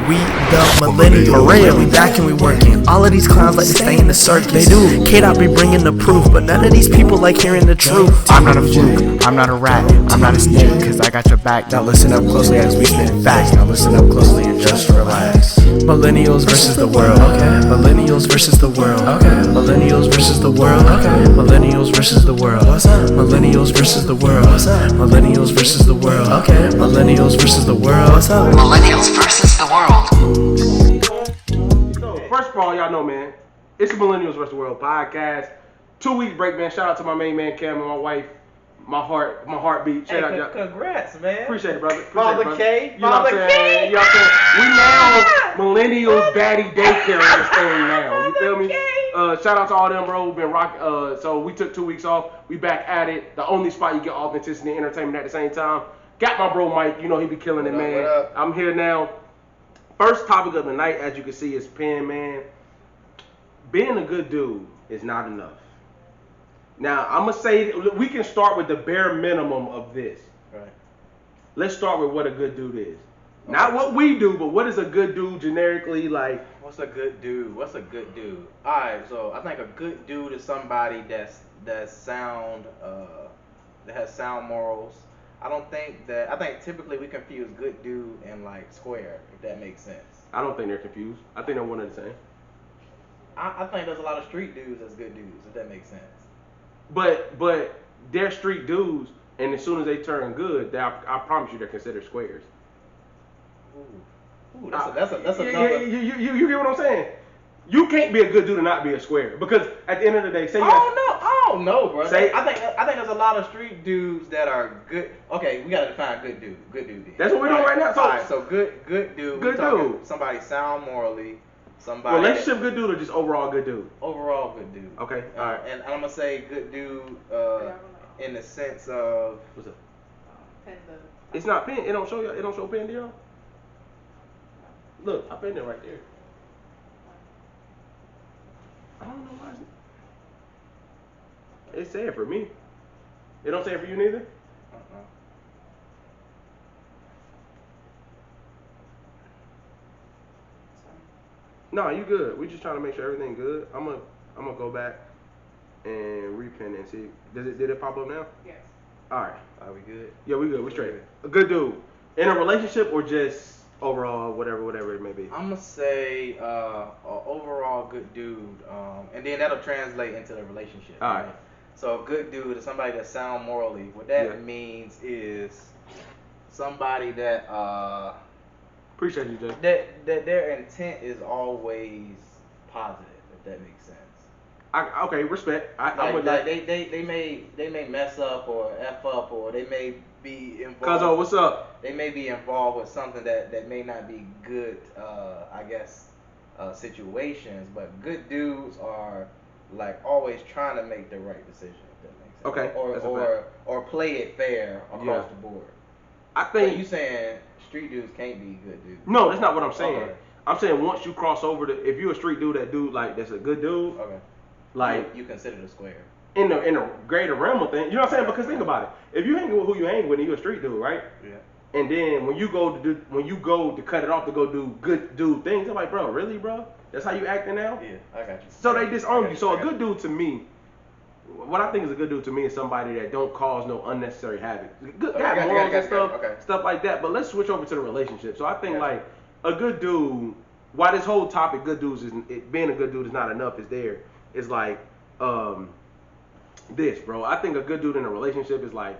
We the millennials. For real, we back and we working. All of these clowns like to stay in the circus. They do. K-Dot be bringing the proof, but none of these people like hearing the truth. I'm not a fluke, I'm not a rat, I'm not a snake, cause I got your back. Now listen up closely as we spit facts. Now listen up closely and just relax. Millennials versus the world. Okay. Millennials versus the world. Okay. Millennials versus the world. Okay. Millennials versus the world. What's up? Millennials versus the world. What's up? Millennials versus the world. Okay. Millennials versus the world. What's up? Millennials versus the world. So, first of all, y'all know, man, it's the Millennials vs. the World podcast. 2-week break, man. Shout out to my main man, Cam, and my wife, my heartbeat. Shout out, y'all. Congrats, man. Appreciate it, brother. Father K. You know what I'm saying? You know what I'm saying? We now Millennials Daddy Daycare in this thing now. You feel me? Shout out to all them, bro. We've been rocking. So we took 2 weeks off. We back at it. The only spot you get authenticity and entertainment at the same time. Got my bro Mike. You know he be killing it, man. What up? I'm here now. First topic of the night, as you can see, is pen, man. Being a good dude is not enough. Now, I'm going to say, we can start with the bare minimum of this. Right. Let's start with what a good dude is. Not what we do, but what is a good dude generically like? What's a good dude? What's a good dude? Alright, so I think a good dude is somebody that's sound, that has sound morals. I think typically we confuse good dude and like square, if that makes sense. I don't think they're confused. I think they're one and the same. I think there's a lot of street dudes that's good dudes, if that makes sense. But they're street dudes, and as soon as they turn good, I promise you they're considered squares. Ooh, that's another. You get what I'm saying? You can't be a good dude and not be a square, because at the end of the day, say I don't know, bro. Say, I think there's a lot of street dudes that are good. Okay, we gotta define good dude. Good dude. Then. That's what we're doing right now. So, all right, so good dude. Good dude. Somebody sound morally. Somebody. Relationship good dude or just overall good dude? Overall good dude. Okay. All right. And I'm gonna say good dude in the sense of. What's up? It's not pen. It don't show you. It don't show pen to y'all. Look, I pinned it right there. I don't know why. It said for me. It don't say it for you neither? No, you good. We just trying to make sure everything good. I'm gonna go back and repin it and see. Did it pop up now? Yes. Alright. Are we good? Yeah, we good. We straight. A good dude. In a relationship or just overall, whatever it may be? I'm gonna say a overall good dude, and then that'll translate into the relationship. All right. So a good dude is somebody that sound morally. What that means is somebody that Appreciate you, Jay. that their intent is always positive, if that makes sense. Okay, respect. I'm with like that. they may mess up or F up, or they may be involved. Cuzzo, what's up? They may be involved with something that may not be good, situations. But good dudes are like always trying to make the right decision, if that makes sense. Okay. Or play it fair across the board. I think you saying street dudes can't be good dudes. No, that's not what I'm saying. Okay. I'm saying once you cross over if you're a street dude, that's a good dude. Okay. Like you consider the square. In the greater realm of things, you know what I'm saying? Because think about it. If you hang with who you hang with, and you're a street dude, right? Yeah. And then when you go to cut it off to go do good dude things, they're like, bro, really, bro? That's how you acting now? Yeah, I got you. So they disown you. So a good dude to me, what I think is a good dude to me is somebody that don't cause no unnecessary havoc. Good, have morals and stuff like that. But let's switch over to the relationship. So I think like a good dude. Why this whole topic, good dudes, being a good dude is not enough. Is like this, bro. I think a good dude in a relationship is like,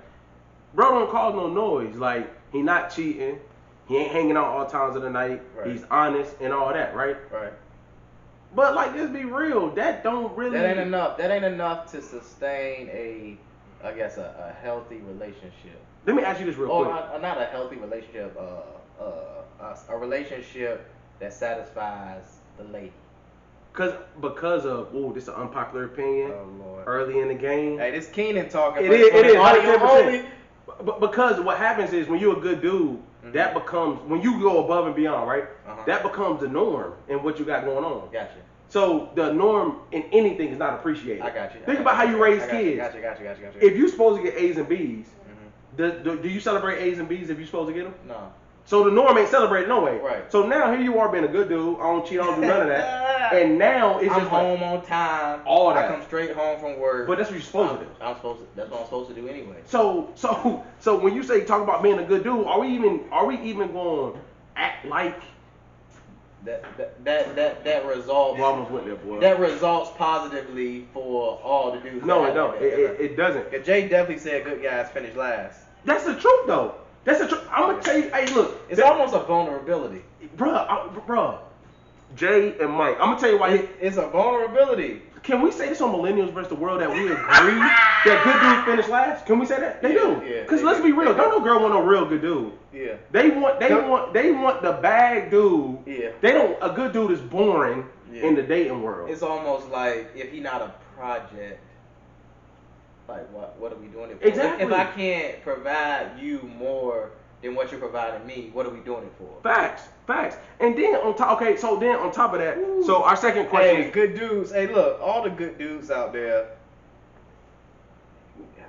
bro, don't cause no noise. Like he not cheating. He ain't hanging out all times of the night. Right. He's honest and all that, right? Right. But like, let's be real. That don't really. That ain't enough to sustain a healthy relationship. Let me ask you this real quick. Not a healthy relationship. A relationship that satisfies the lady. Because of this is an unpopular opinion. Oh Lord. Early in the game. Hey, this Keenan talking. It is. Audio 110%. only. But because what happens is when you're a good dude, that becomes when you go above and beyond, right? That becomes the norm in what you got going on. Gotcha. So the norm in anything is not appreciated. I got you. Think about how you raise kids. Gotcha. If you're supposed to get A's and B's, do you celebrate A's and B's if you're supposed to get them? No. So the norm ain't celebrated no way. Right. So now here you are being a good dude. I don't cheat. I don't do none of that. And now it's I'm just home like, on time. all that. I come straight home from work. But that's what you're supposed to do. That's what I'm supposed to do anyway. So when you say talk about being a good dude, are we even going to act like that results? You almost went there, boy. That results positively for all the dudes. No, it don't. It doesn't. Jay definitely said good guys finish last. That's the truth, though. That's the truth. I'm gonna tell you. Hey, look. It's almost a vulnerability, bruh. Jay and Mike. I'm gonna tell you why. It's a vulnerability. Can we say this on Millennials versus the World that we agree that good dudes finish last? Can we say that? They do. Yeah. Cause let's be real. Don't no girl want no real good dude. Yeah. They want the bad dude. Yeah. They don't. A good dude is boring Yeah. in the dating world. It's almost like if he not a project. Like what are we doing it for? Exactly. If I can't provide you more than what you're providing me, what are we doing it for? Facts. And then on top, on top of that, so our second question Hey, good dudes. Hey, look, all the good dudes out there.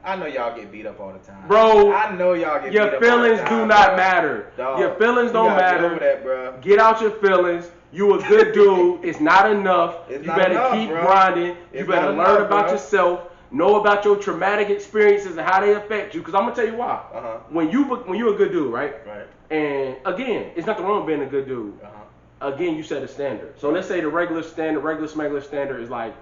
I know y'all get beat up all the time. Bro, I know y'all get beat your up all feelings the time, do not bro. matter. Dog, Your feelings don't you gotta matter. Get over that, bro. Get out your feelings. You a good dude. It's not enough. It's you not better enough, keep bro. grinding. You It's better not learn enough, about bro. yourself. Know about your traumatic experiences and how they affect you. Cause I'm gonna tell you why. Uh-huh. When you a good dude, right? Right. And again, it's nothing wrong with being a good dude. Uh-huh. Again, you set a standard. So let's say the regular smuggler standard is like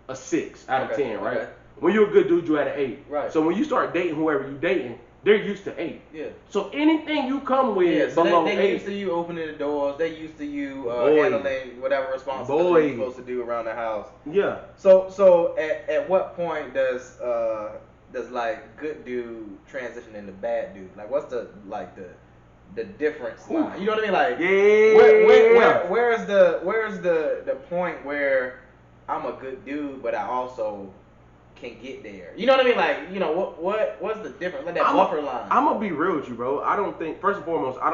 a 6 out of 10, right? Okay. When you're a good dude, you at an 8. Right. So when you start dating whoever you dating, they're used to 8. Yeah. So anything you come with Yeah, so below they 8, used to you opening the doors. They used to you Boy. handling whatever responsibility you're Boy. supposed to do around the house. yeah. So at what point does like good dude transition into bad dude? Like what's the difference line? You know what I mean? Like Yeah. where's the point where I'm a good dude but I also can get there? You know what I mean? Like, you know, what's the difference? Like that buffer line. I'm gonna be real with you, bro. I don't think, first and foremost, I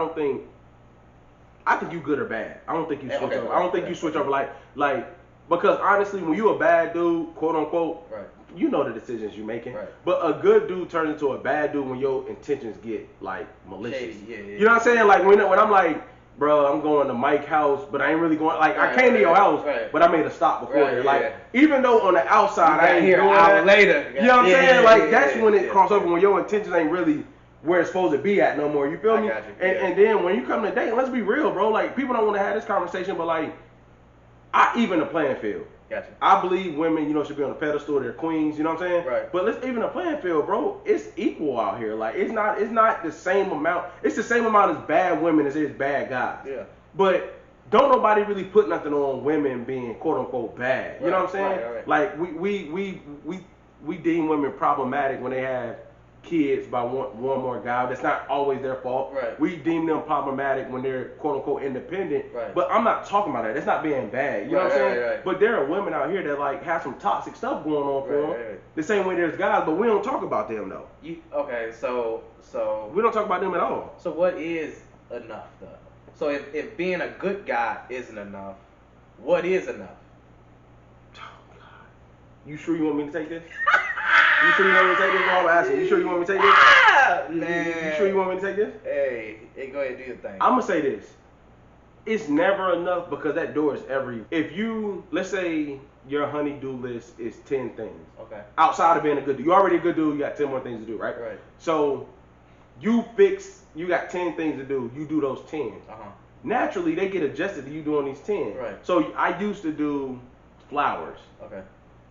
think you good or bad. I don't think you switch Okay, over. I don't think you switch over like because honestly, when you a bad dude, quote unquote, Right. you know the decisions you're making. Right. But a good dude turns into a bad dude when your intentions get like malicious. Shady, yeah. You know what I'm saying? Like when I'm like, bro, I'm going to Mike's house, but I ain't really going. Like I came to your house, but I made a stop before Right, there. yeah. Like even though on the outside I ain't here doing an hour that, later. you know what I'm Yeah, saying? yeah, Like yeah, that's yeah, when it yeah, cross over yeah. when your intentions ain't really where it's supposed to be at no more. You feel I me? got you, yeah. And then when you come to date, let's be real, bro. Like people don't want to have this conversation, but like I even the playing field. Gotcha. I believe women, should be on a pedestal. They're queens. You know what I'm saying? Right. But let's even the playing field, bro. It's equal out here. Like it's not the same amount. It's the same amount as bad women as it is bad guys. Yeah. But don't nobody really put nothing on women being quote unquote bad. You know what I'm saying? Right. Like we deem women problematic when they have kids by one more guy. That's not always their fault. Right. We deem them problematic when they're quote unquote independent. Right. But I'm not talking about that. That's not being bad. You know what I'm saying? Right. But there are women out here that like have some toxic stuff going on for them. Right. The same way there's guys, but we don't talk about them though. So We don't talk about them at all. So what is enough though? So if being a good guy isn't enough, what is enough? You sure you want me to take this? You sure you want me to take this? No, I'm asking. You sure you want me to take this? Man. You sure you want me to take this? Hey, go ahead, do your thing. I'm gonna say this. It's never enough because that door is if you, let's say your honey-do list is 10 things. Okay. Outside of being a good dude. You're already a good dude, you got 10 more things to do, right? Right. So you got 10 things to do, you do those 10. Uh-huh. Naturally, they get adjusted to you doing these 10. Right. So I used to do flowers. Okay.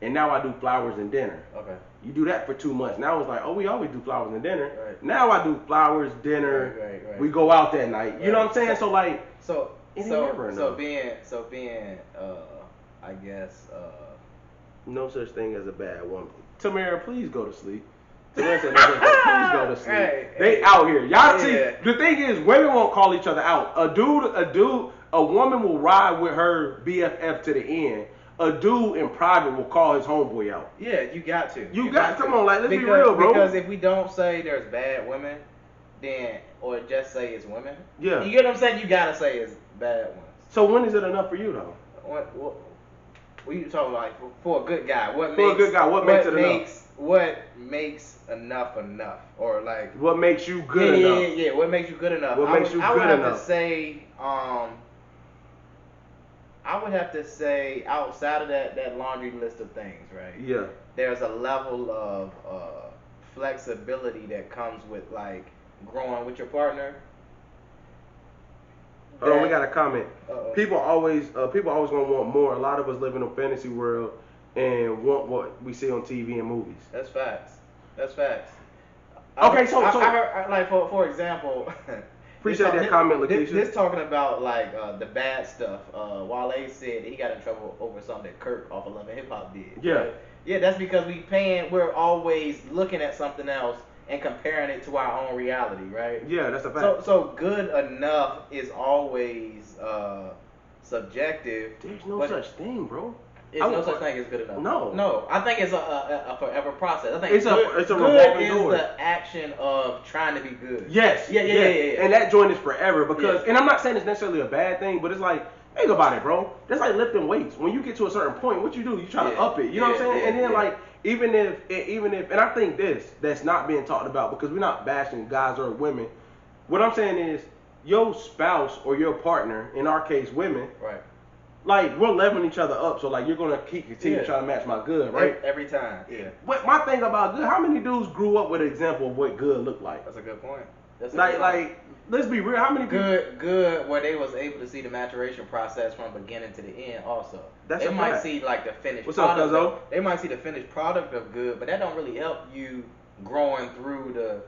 And now I do flowers and dinner. Okay. You do that for 2 months. Now it's like, oh, we always do flowers and dinner. Right. Now I do flowers, dinner. Right. We go out that night. You know what I'm saying? So like, So it ain't never enough. being I guess No such thing as a bad woman. Tamara, please go to sleep. Tamara said, please go to sleep. Right. They out here. Y'all see, Yeah. the thing is, women won't call each other out. A woman will ride with her BFF to the end. A dude in private will call his homeboy out. Yeah, you got to. You got to. Come on, like, let's be real, bro. Because if we don't say there's bad women, then, or just say it's women. Yeah. You get what I'm saying? You gotta say it's bad ones. So when is it enough for you, though? What you talking like for a good guy? What For a good guy, what makes it enough? what makes enough, or like What makes you good enough? Yeah. What makes you good enough? What makes you I would good have enough? to say, I would have to say outside of that laundry list of things, right? Yeah. There's a level of flexibility that comes with like growing with your partner. Hold on, we got a comment. Uh-oh. People always gonna want more. A lot of us live in a fantasy world and want what we see on TV and movies. That's facts. That's facts. Okay, I heard, like for example. Appreciate that comment, Lakeisha. This talking about like the bad stuff. Wale said he got in trouble over something that Kirk off of Love and Hip Hop did. Yeah. Right? Yeah, that's because we're always looking at something else and comparing it to our own reality, right? Yeah, that's a fact. So good enough is always subjective. There's no such thing, bro. There's no such thing as good enough. No. I think it's a forever process. I think It's a good revolving is door. the action of trying to be good. Yes. Yeah. And that joint is forever because, and I'm not saying it's necessarily a bad thing, but it's like, think about it, bro. That's like lifting weights. When you get to a certain point, what you do? You try to up it. You know what I'm saying? And then like, even if, and I think that's not being talked about because we're not bashing guys or women. What I'm saying is, your spouse or your partner, in our case, women, right? Like, we're leveling each other up, so like you're gonna continue trying to match my good, right? Every time, yeah. But my thing about good, how many dudes grew up with an example of what good looked like? That's a good point. Like, let's be real. How many people? Good, where they was able to see the maturation process from beginning to the end. Also, they might see like the finished. What's up, Cuzzo? They might see the finished product of good, but that don't really help you growing through the,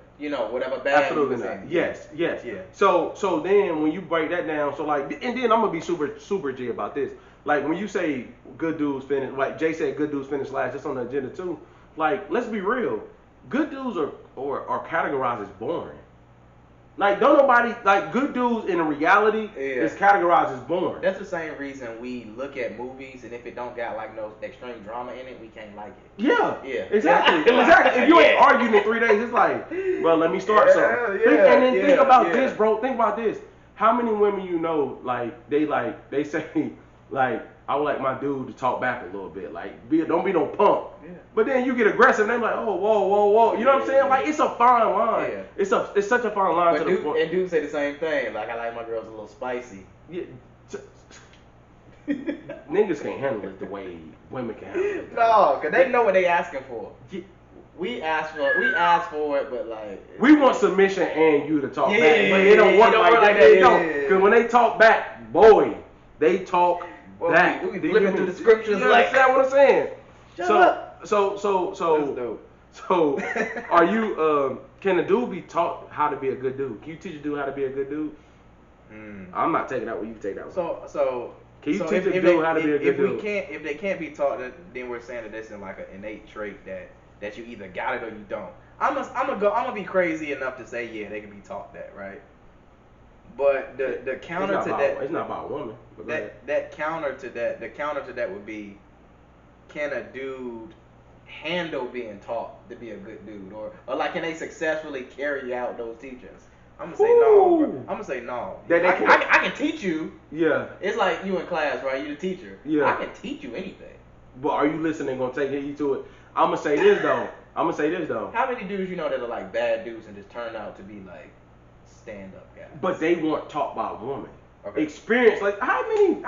whatever bad. Absolutely not. Yes. Yeah. So then when you break that down, so like, and then I'm gonna be super G about this. Like when you say good dudes finish, like Jay said, good dudes finish last. That's on the agenda too. Like, let's be real. Good dudes are categorized as boring. Like, don't nobody, like, good dudes in reality is categorized as boring. That's the same reason we look at movies, and if it don't got like no extreme drama in it, we can't like it. Yeah. Exactly. If you ain't arguing in 3 days, it's like, well, let me start something. Think about this, bro. Think about this. How many women you know, they say, like, I would like my dude to talk back a little bit. Like, don't be no punk. Yeah. But then you get aggressive and they're like, oh, whoa. You know what I'm saying? Like, it's a fine line. Yeah. It's such a fine line. But dudes say the same thing. Like, I like my girls a little spicy. Yeah. Niggas can't handle it the way women can handle it. No, because they know what they asking for. Yeah. We ask for it, but like we want submission and you to talk back, but it don't work like that. They don't, because when they talk back, boy, they talk back. We be flipping through the scriptures. You understand what I'm saying? Shut up. So, are you? Can a dude be taught how to be a good dude? Can you teach a dude how to be a good dude? I'm not taking that one. You take that one. So. Can you teach a dude how to be a good dude? If they can't be taught, then we're saying that that's in like an innate trait that you either got it or you don't. I'm gonna be crazy enough to say they can be taught that, right? But the counter to that, it's not about women. The counter to that would be, can a dude handle being taught to be a good dude, or like can they successfully carry out those teachings? I'm gonna say no. Bro. I'm gonna say no. I can teach you. Yeah. It's like you in class, right? You the teacher. Yeah. I can teach you anything. But are you listening? Gonna take heed to it? I'm gonna say this though. How many dudes you know that are like bad dudes and just turn out to be like stand up guys? But they weren't taught by a woman. Okay. Experience, like how many you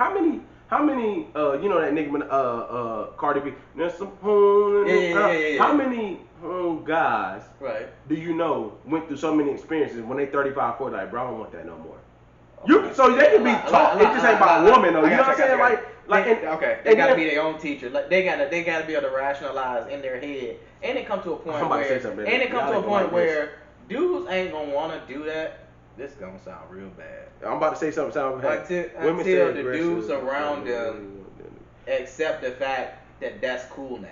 know that nigga Cardi B. There's some How many guys do you know went through so many experiences when they 35, 40, like, bro, I don't want that no more. So they can be taught. It just ain't by a woman though. You know what I'm saying? They gotta be their own teacher. Like they gotta be able to rationalize in their head, and it comes to a point where dudes ain't gonna wanna do that. This gonna sound real bad. I'm about to say something sound bad. Until the dudes around them accept the fact that that's cool now.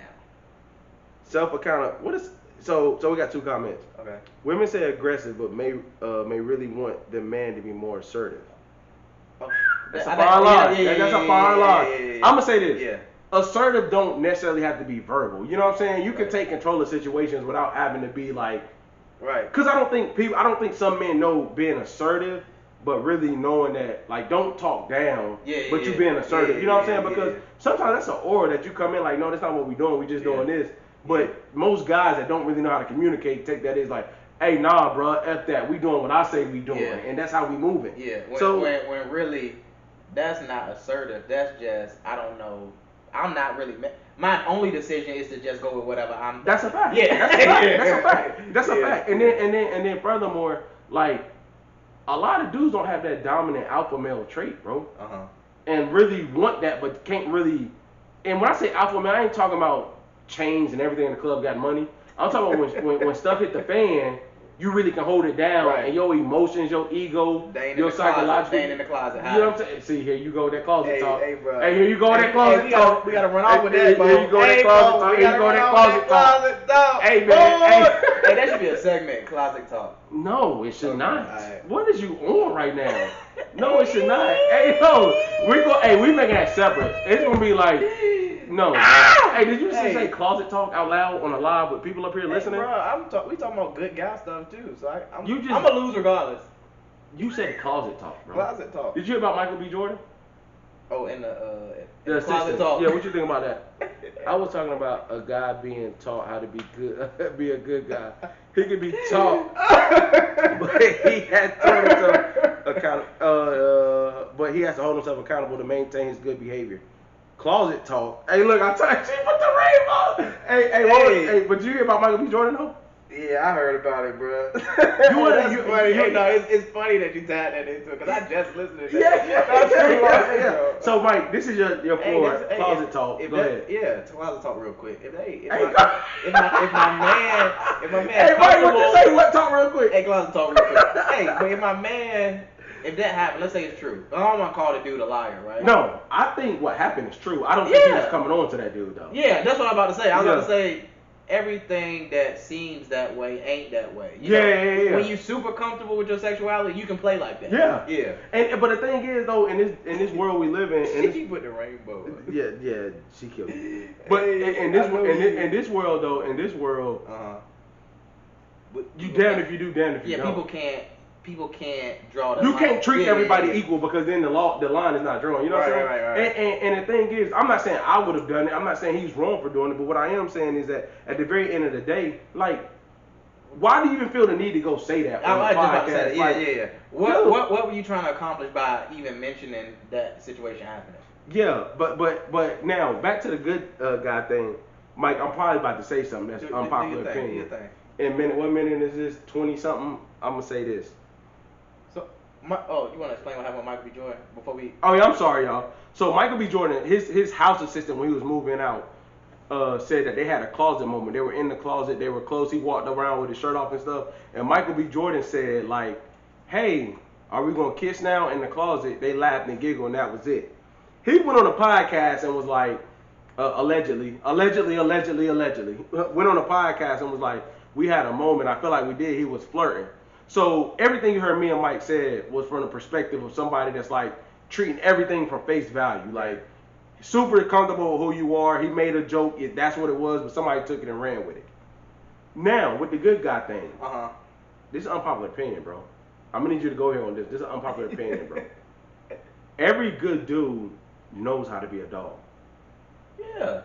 Self-account. What is so? We got two comments. Okay. Women say aggressive, but may really want the man to be more assertive. That's a fine line. That's a fine line. I'm gonna say this. Yeah. Assertive don't necessarily have to be verbal. You know what I'm saying? You can take control of situations without having to be like. Right. Cause I don't think some men know being assertive, but really knowing that, like, don't talk down, but you being assertive. You know what I'm saying? Because sometimes that's an aura that you come in like, no, that's not what we doing. We just doing this. But most guys that don't really know how to communicate take that as like, hey, nah, bro, F that. We doing what I say we doing. Yeah. And that's how we moving. Yeah. When really, that's not assertive. That's just, I don't know. I'm not really. My only decision is to just go with whatever I'm. That's a fact. Yeah. That's a fact. That's a fact. That's a Yeah. fact. And then furthermore, like, a lot of dudes don't have that dominant alpha male trait, bro. Uh-huh. And really want that, but can't really. And when I say alpha male, I ain't talking about chains and everything in the club got money. I'm talking about when stuff hit the fan, you really can hold it down, Right. and your emotions, your ego, They ain't your in the closet. psychological. They ain't in the closet. You know what I'm saying? See, here you go, that closet talk. Hey, bro. Hey, here you go, that closet we talk. We gotta run off with Hey, that, bro. here you go, that closet talk. Here you go, that closet talk. Hey, man. Hey, that should be a segment, closet talk. No, it should Okay, not. alright. What is you on right now? No, it should not. Hey, no, we making that separate. It's gonna be like, no. Hey, did you just Hey. say closet talk out loud on a live with people up here listening? Hey, bro, we talking about good guy stuff too, so I'm You just- gonna lose regardless. You said closet talk, bro. Closet talk. Did you hear about Michael B. Jordan? Oh, in the The closet assistant. talk. Yeah, what you think about that? I was talking about a guy being taught how to be good, be a good guy. He could be taught, but he had to hold himself accountable. But he has to hold himself accountable to maintain his good behavior. Closet talk. Hey, look, I told you, she put the rainbow. Hey, but you hear about Michael B. Jordan though? Yeah, I heard about it, bro. You- funny. you- Hey, no, it's funny that you tied that into it because I just listened to Yeah, that. yeah. So, Mike, this is your floor. Hey, Closet talk. If Go that, ahead. Yeah, closet talk real quick. If Hey, my man, Hey, Mike, what you say? What talk real quick? hey, closet talk real quick. Hey, but if my man, if that happened, let's say it's true. I don't want to call the dude a liar, right? No, I think what happened is true. I don't think he Yeah. was coming on to that dude though. Yeah, that's what I'm about to say. I was Yeah. about to say everything that seems that way ain't that way. You Yeah, know, yeah. When you super comfortable with your sexuality, you can play like that. Yeah. Yeah. And but the thing is though, in this world we live in, and She put the rainbow. yeah, she killed me. But Hey, in this I know in this world though, in this world, you damn if you do, damn if you Yeah, don't. people can't draw the You line. can't treat Yeah, everybody yeah, yeah. equal because then the line is not drawn. You know what I'm saying? Right. And the thing is, I'm not saying I would have done it. I'm not saying he's wrong for doing it. But what I am saying is that at the very end of the day, like, why do you even feel the need to go say that on I the was just about to podcast? say that. Like, Yeah. dude. What were you trying to accomplish by even mentioning that situation happening? Yeah, but now back to the good guy thing, Mike. I'm probably about to say something that's unpopular Do opinion. your thing. In what minute is this? 20 something. I'm gonna say this. So, you want to explain what happened with Michael B. Jordan before we? Oh yeah, I'm sorry, y'all. So Michael B. Jordan, his house assistant when he was moving out, said that they had a closet moment. They were in the closet, they were close. He walked around with his shirt off and stuff. And Michael B. Jordan said like, "Hey, are we gonna kiss now in the closet?" They laughed and giggled, and that was it. He went on a podcast and was like, allegedly, went on a podcast and was like, "We had a moment. I feel like we did." He was flirting. So everything you heard me and Mike said was from the perspective of somebody that's like treating everything from face value, like super comfortable with who you are. He made a joke, that's what it was, but somebody took it and ran with it. Now with the good guy thing, this is unpopular opinion, bro. I'm gonna need you to go here on this. This is an unpopular opinion, bro. Every good dude knows how to be a dog. Yeah.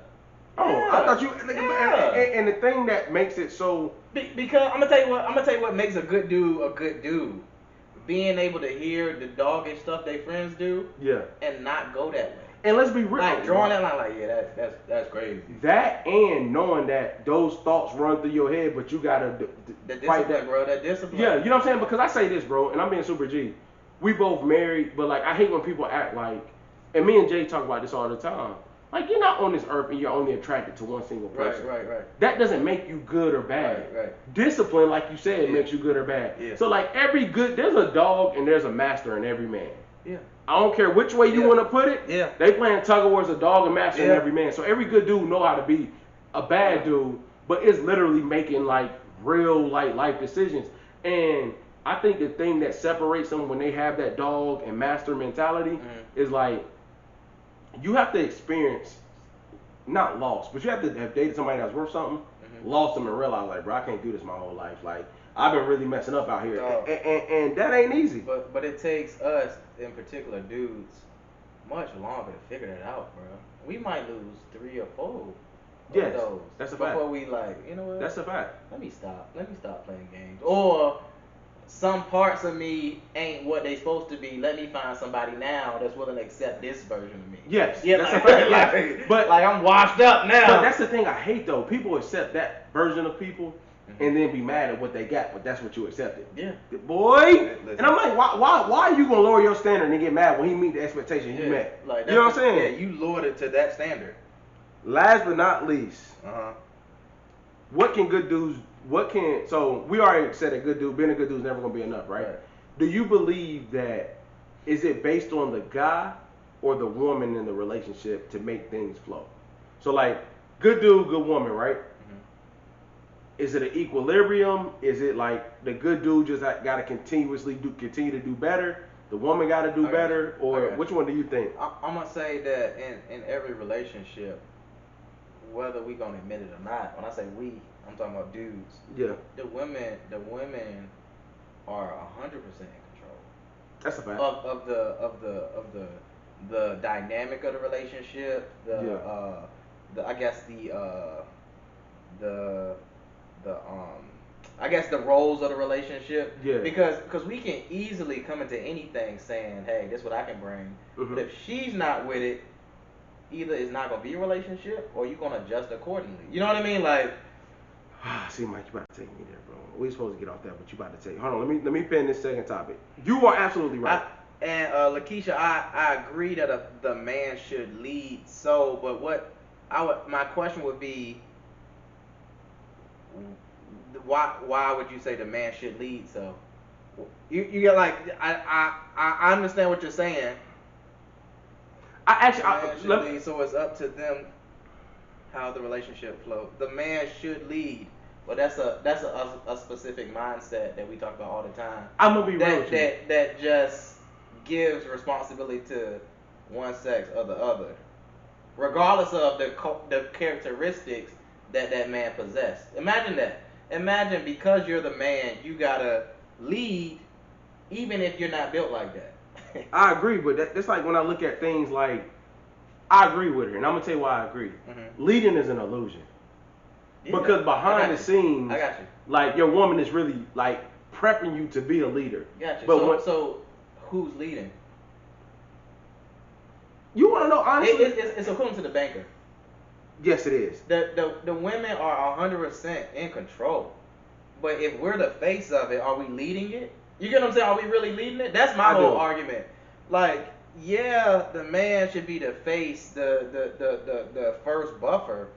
Oh, Yeah. I thought you. Yeah. And the thing that makes it so. Because I'm gonna tell you what makes a good dude a good dude. Being able to hear the doggish stuff they friends do, Yeah. and not go that way. And let's be real. Like drawing that line, like yeah, that's crazy. That and knowing that those thoughts run through your head, but you gotta The fight discipline, that. bro. That discipline. Yeah, you know what I'm saying? Because I say this, bro, and I'm being super G. We both married, but like I hate when people act like, and me and Jay talk about this all the time. Like you're not on this earth and you're only attracted to one single person. Right. That doesn't make you good or bad. Right. Discipline, like you said, Yeah. makes you good or bad. Yeah. So like there's a dog and there's a master in every man. Yeah. I don't care which way you Yeah. want to put it. Yeah. They playing tug of war as a dog and master in Yeah. every man. So every good dude know how to be a bad dude, but it's literally making like real like life decisions. And I think the thing that separates them when they have that dog and master mentality is like you have to experience not lost, but you have to have dated somebody that's worth something, lost them and realize like, bro, I can't do this my whole life. Like I've been really messing up out here, Dog. and that ain't easy. But it takes us, in particular dudes, much longer to figure that out, bro. We might lose 3 or 4 Yes, those. that's a fact. Before we like, you know what? That's a fact. Let me stop playing games. Or some parts of me ain't what they supposed to be. Let me find somebody now that's willing to accept this version of me. Yes, Yeah, that's like, a fact. like, Yes. But like I'm washed up now. But that's the thing I hate though. People accept that version of people and then be mad at what they got, but that's what you accepted. Yeah. Boy. Listen. And I'm like, why are you gonna lower your standard and get mad when he meet the expectation you met? Like, you know what I'm saying? Yeah, you lowered it to that standard. Last but not least, Uh-huh. So we already said being a good dude is never gonna be enough, right? Do you believe that, is it based on the guy or the woman in the relationship to make things flow? So like, good dude, good woman, right? Is it an equilibrium? Is it like the good dude just got to continue to do better? The woman got to do better, or which one do you think? I'm gonna say that in every relationship, whether we gonna admit it or not, when I say we, I'm talking about dudes. Yeah. The women are 100% in control. That's a fact. Of the dynamic of the relationship. I guess the roles of the relationship. Yeah. Because we can easily come into anything saying, hey, this is what I can bring. But if she's not with it, either it's not gonna be a relationship or you're gonna adjust accordingly. You know what I mean? Like, see, Mike, you about to take me there, bro. We supposed to get off that, but you about to take. Hold on, let me pin this second topic. You are absolutely right. Lakeisha, I agree that the man should lead. So, but my question would be, why would you say the man should lead? So, you get like I understand what you're saying. So it's up to them how the relationship flows. The man should lead, but that's a specific mindset that we talk about all the time. I'm gonna be real with you. That just gives responsibility to one sex or the other, regardless of the characteristics that man possessed. Imagine that. Imagine because you're the man, you gotta lead, even if you're not built like that. I agree, but that's like when I look at things like, I agree with her, and I'm gonna tell you why I agree. Leading is an illusion. Yeah, because behind the scenes, I got you. Like your woman is really like prepping you to be a leader. Got you. But so who's leading? You want to know honestly? It's equivalent to the banker. Yes, it is. The women are 100% in control, but if we're the face of it, are we leading it? You get what I'm saying? Are we really leading it? That's my whole argument. Like, yeah, the man should be the face, the first buffer,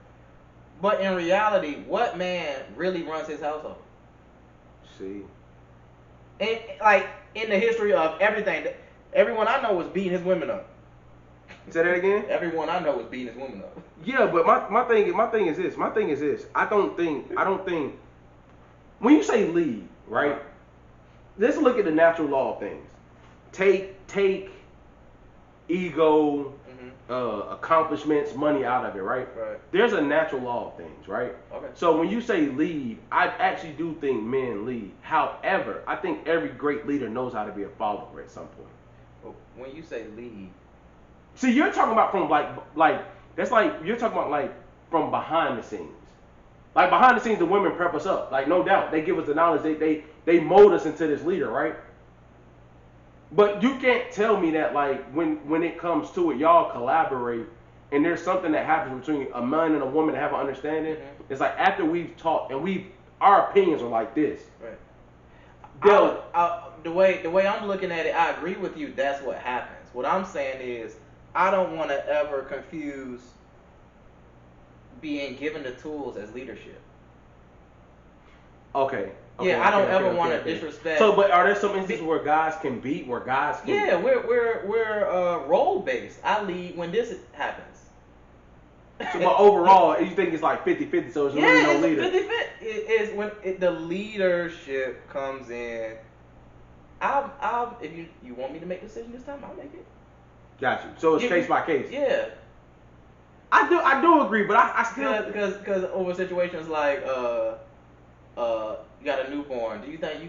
but in reality, what man really runs his household? See. And like in the history of everything, everyone I know was beating his women up. Say that again? Everyone I know was beating his women up. Yeah, but my thing is this. I don't think when you say lead, right? Let's look at the natural law of things. Take ego, accomplishments, money out of it, right? Right. There's a natural law of things, right? Okay. So when you say lead, I actually do think men lead. However, I think every great leader knows how to be a follower at some point. Well, when you say lead, see, you're talking about from like that's like you're talking about like from behind the scenes. Like behind the scenes, the women prep us up. Like no doubt, they give us the knowledge. They mold us into this leader, right? But you can't tell me that like when it comes to it, y'all collaborate, and there's something that happens between a man and a woman to have an understanding. It's like after we've talked and our opinions are like this. Right. The way I'm looking at it, I agree with you. That's what happens. What I'm saying is, I don't want to ever confuse being given the tools as leadership. Okay. Yeah, I don't ever want to disrespect. So, but are there some instances where guys can beat, where guys can? Yeah, we're role based. I lead when this happens. So, but overall, you think it's like 50-50, so it's really no leader. Yeah, it's 50-50. It is when the leadership comes in. I'll if you want me to make a decision this time, I'll make it. Got you. So it's case by case. Yeah. I do agree, but I still because over situations like you got a newborn. Do you think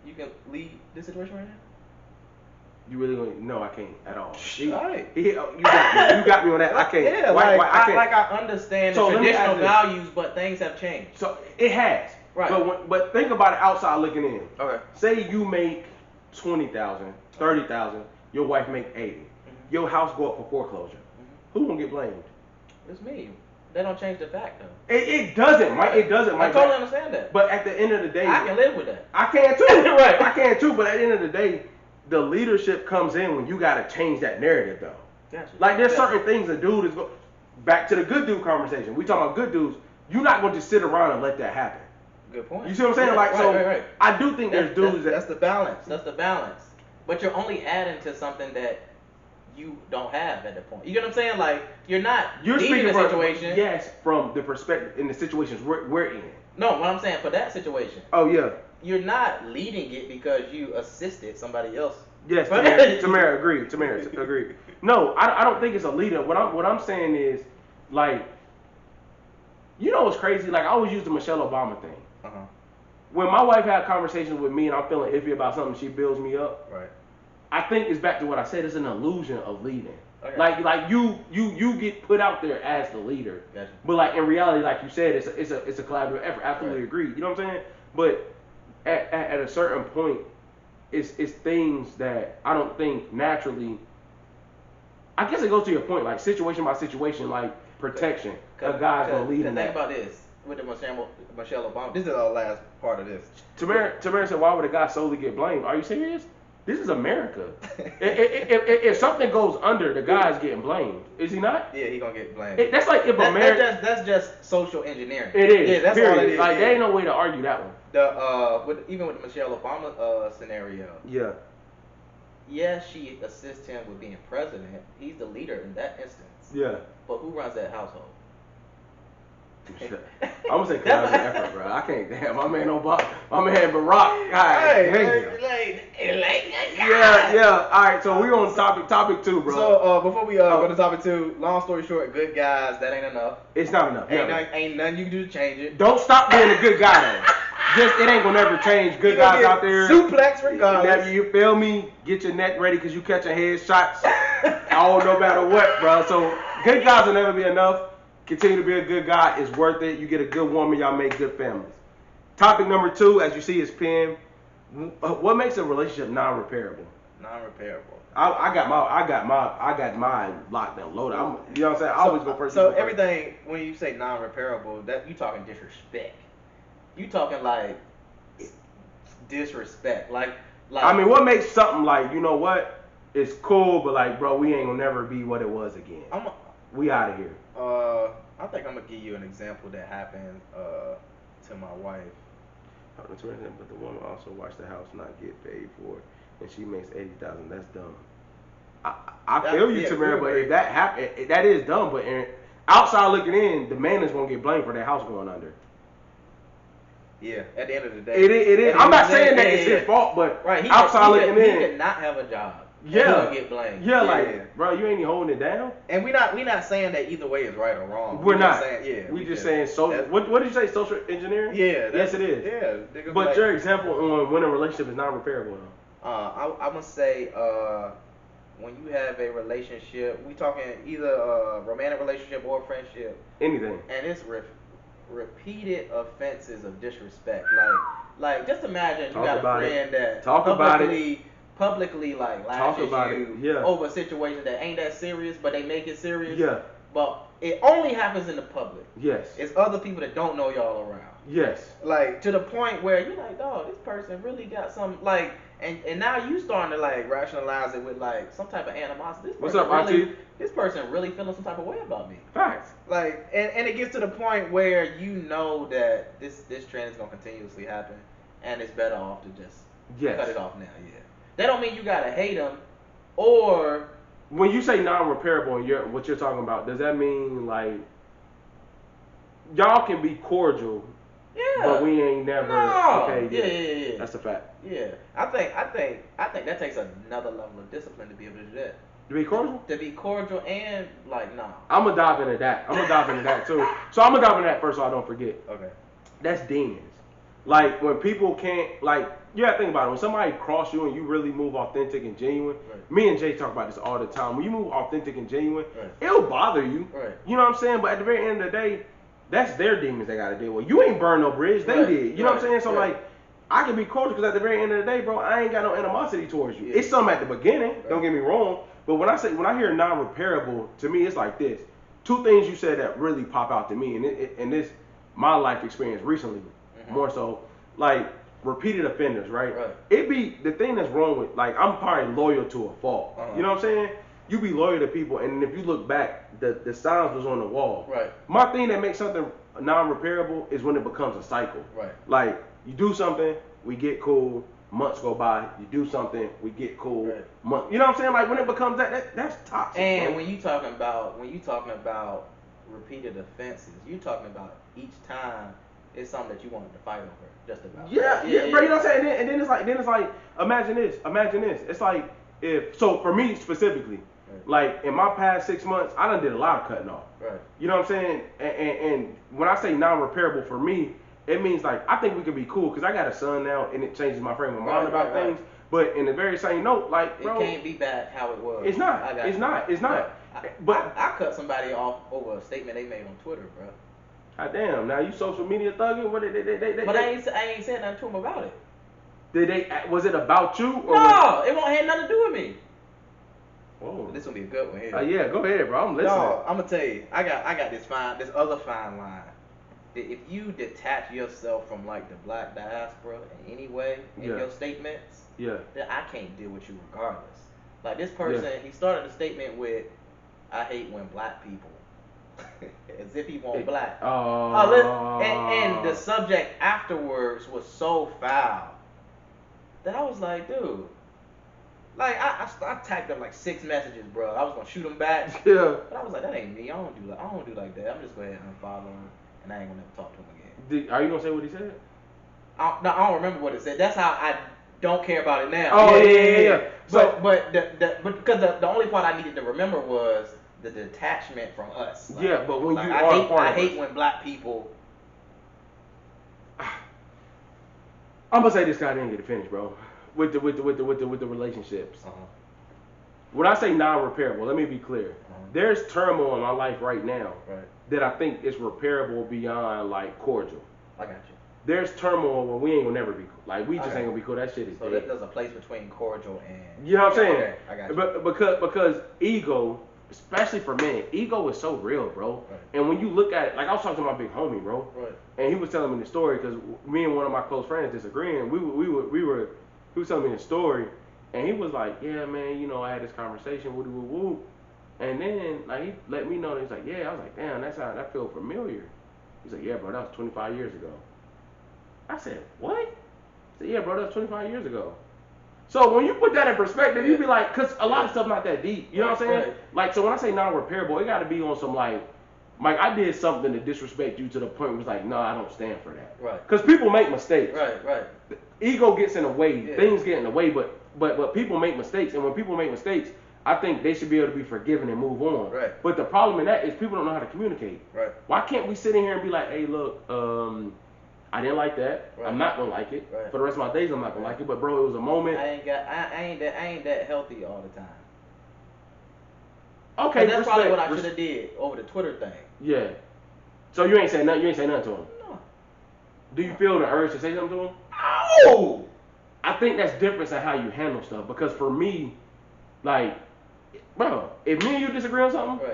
you can lead this situation right now? You really gonna? No, I can't at all. Right. You got me on that. I can't. Yeah, why I can't? I understand So the let me traditional ask this. values, but things have changed. So it has. Right. But think about it outside looking in. Okay. Say you make 20,000, 30,000. Your wife make 80. Your house go up for foreclosure. Who gonna get blamed? It's me. They don't change the fact though. It doesn't, Mike. It doesn't, Mike. I totally understand that. But at the end of the day, I can live with that. I can too. Right. I can too. But at the end of the day, the leadership comes in when you gotta change that narrative though. Gotcha. Like there's certain things a dude is go back to the good dude conversation. We talking about good dudes. You're not gonna just sit around and let that happen. Good point. You see what I'm saying? Yeah, Like right. I do think there's dudes that's that the balance. That's the balance. But you're only adding to something that you don't have at that point. You get what I'm saying? Like you're speaking leading the from, situation. yes, from the perspective in the situations we're in. No, what I'm saying for that situation. Oh yeah. You're not leading it because you assisted somebody else. Yes, Tamara agreed. Tamara agreed. No, I don't think it's a leader. What I'm saying is, like, you know what's crazy? Like I always use the Michelle Obama thing. Uh-huh. When my wife had conversations with me and I'm feeling iffy about something, she builds me up. Right. I think it's back to what I said. It's an illusion of leading. Okay. Like you get put out there as the leader, Gotcha. but like in reality, like you said, it's a collaborative effort. Absolutely Right. agree. You know what I'm saying? But at a certain point, it's things that I don't think naturally. I guess it goes to your point, like situation by situation, like protection. A guy's gonna lead in think that. about this with the Michelle Obama. This is our last part of this. Tamara said, "Why would a guy solely get blamed?" Are you serious? This is America. if something goes under, the guy's getting blamed. Is he not? Yeah, he gonna get blamed. That's like if America. That's just social engineering. It is. Yeah, that's period. all it is. Like yeah. there ain't no way to argue that one. Even with the Michelle Obama scenario. Yeah. Yes, she assists him with being president. He's the leader in that instance. Yeah. But who runs that household? I'm gonna say collaborative effort, bro. I can't. Damn, my man Obama, my man Barack. God damn. Yeah. All right, so we on topic 2, bro. So before we go to topic 2, long story short, good guys, that ain't enough. It's not enough. Ain't nothing you can do to change it. Don't stop being a good guy though. Just it ain't gonna never change. Good guys out there. Suplex regardless. Never, you feel me? Get your neck ready because you catching headshots. All no matter what, bro. So good guys will never be enough. Continue to be a good guy. It's worth it. You get a good woman. Y'all make good families. Topic number 2, as you see, is pinned. What makes a relationship non-repairable? Non-repairable. I got mine locked and loaded. You know what I'm saying? I always go first. So everything when you say non-repairable, that you talking disrespect. You talking like disrespect. Like I mean, what makes something like, you know what? It's cool, but like, bro, we ain't gonna never be what it was again. We out of here. I think I'm gonna give you an example that happened to my wife. But the woman also watched the house not get paid for, and she makes $80,000. That's dumb. I feel you, Tamara, but if that happened, that is dumb. But outside looking in, the man is gonna get blamed for that house going under. Yeah, at the end of the day, it is. I'm not saying that it's his fault, but outside looking in, he could not have a job. Yeah, get blamed. Yeah, like, bro, you ain't even holding it down. And we not saying that either way is right or wrong. We're not. Saying, we just saying social. What did you say? Social engineering? Yeah. Yes, it is. Yeah. But your example on when a relationship is non-repairable. I'm gonna say when you have a relationship, we talking either a romantic relationship or a friendship. Anything. And it's repeated offenses of disrespect. Like just imagine you got a friend that publicly like lashes you over a situation that ain't that serious, but they make it serious. Yeah. But it only happens in the public. Yes. It's other people that don't know y'all around. Yes. Like to the point where you're like, dog, this person really got some like, and now you starting to like rationalize it with like some type of animosity. What's up, Auntie? This person really feeling some type of way about me. Facts. Like, and it gets to the point where you know that this trend is gonna continuously happen, and it's better off to just cut it off now. Yeah. That don't mean you gotta hate them, or when you say non-repairable and what you're talking about, does that mean like y'all can be cordial, but we ain't never Yeah. That's a fact. Yeah, I think that takes another level of discipline to be able to do that. To be cordial? To be cordial and like nah. I'm gonna dive into that. I'm gonna dive into that too. So I'm gonna dive into that first so I don't forget. Okay. That's demons. Like when people can't, like, you gotta think about it. When somebody cross you and you really move authentic and genuine, me and Jay talk about this all the time. When you move authentic and genuine, it'll bother you. You know what I'm saying? But at the very end of the day, that's their demons they gotta deal with. You ain't burned no bridge, they did. You know what I'm saying? So like, I can be cordial because at the very end of the day, bro, I ain't got no animosity towards you. It's something at the beginning, don't get me wrong. But when I hear non-repairable, to me it's like this. Two things you said that really pop out to me, and this my life experience recently, more so, like repeated offenders, right? It be the thing that's wrong with, like, I'm probably loyal to a fault. You know what I'm saying? You be loyal to people, and if you look back, the signs was on the wall. My thing that makes something non-repairable is when it becomes a cycle. Like, you do something, we get cool, months go by, you do something, we get cool, month. You know what I'm saying? Like when it becomes that's toxic. And bro. when you talking about repeated offenses, you talking about each time it's something that you wanted to fight over, just about. Yeah, bro. You know what I'm saying? And then it's like, imagine this. It's like so for me specifically, like in my past 6 months, I done did a lot of cutting off. You know what I'm saying? And when I say non-repairable for me, it means like I think we can be cool because I got a son now and it changes my frame of mind about things. But in the very same note, like, bro, it can't be back how it was. It's not. It's not. But I cut somebody off over a statement they made on Twitter, bro. God damn! Now you social media thugging? What they? But I ain't said nothing to him about it. Did they? Was it about you? Or no, it won't have nothing to do with me. Whoa. This gonna be a good one here. Yeah, go ahead, bro. I'm listening. No, I'm gonna tell you. I got this other fine line. If you detach yourself from like the black diaspora in any way in your statements, then I can't deal with you regardless. Like this person, he started the statement with, "I hate when black people," as if he want black. And the subject afterwards was so foul that I was like, dude. Like I tagged him like 6 messages, bro. I was gonna shoot him back. But I was like, that ain't me. I don't do like that. I'm just going to unfollow him. And I ain't gonna never talk to him again. Are you gonna say what he said? I don't remember what it said. That's how I don't care about it now. Oh yeah. But because the only part I needed to remember was the detachment from us. Like, but when like, you I hate when black people. I'm gonna say this guy didn't get it finished, bro. With the relationships. When I say non-repairable, let me be clear. There's turmoil in my life right now that I think is repairable beyond like cordial. I got you. There's turmoil where we ain't gonna never be cool. Like we just ain't gonna be cool. That shit is. So dead. there's a place between cordial and. You know what I'm saying? Okay, I got you. But because ego, especially for men, ego is so real, bro. And when you look at it, like I was talking to my big homie, bro. And he was telling me the story because me and one of my close friends disagreeing. He was telling me the story, and he was like, "Yeah, man, you know, I had this conversation, woo woo woo." And then, like, he let me know that he's like, "Yeah." I was like, "Damn, that feel familiar." He's like, "Yeah, bro, that was 25 years ago." I said, "What?" He said, "Yeah, bro, that was 25 years ago." So when you put that in perspective, you be like, because a lot of stuff not that deep. You know what I'm saying? Like, so when I say non-repairable, it got to be on some like I did something to disrespect you to the point where it's like, no, I don't stand for that. Because people make mistakes. Ego gets in the way, things get in the way, but people make mistakes, and when people make mistakes, I think they should be able to be forgiven and move on. But the problem in that is people don't know how to communicate. Why can't we sit in here and be like, hey, look, I didn't like that. I'm not gonna like it. For the rest of my days, I'm not gonna like it. But bro, it was a moment. I ain't that healthy all the time. Okay, and that's probably what I should have did over the Twitter thing. Yeah. So you ain't say nothing. You ain't say nothing to him. No. Do you feel the urge to say something to him? No. I think that's different in how you handle stuff. Because for me, like, bro, if me and you disagree on something,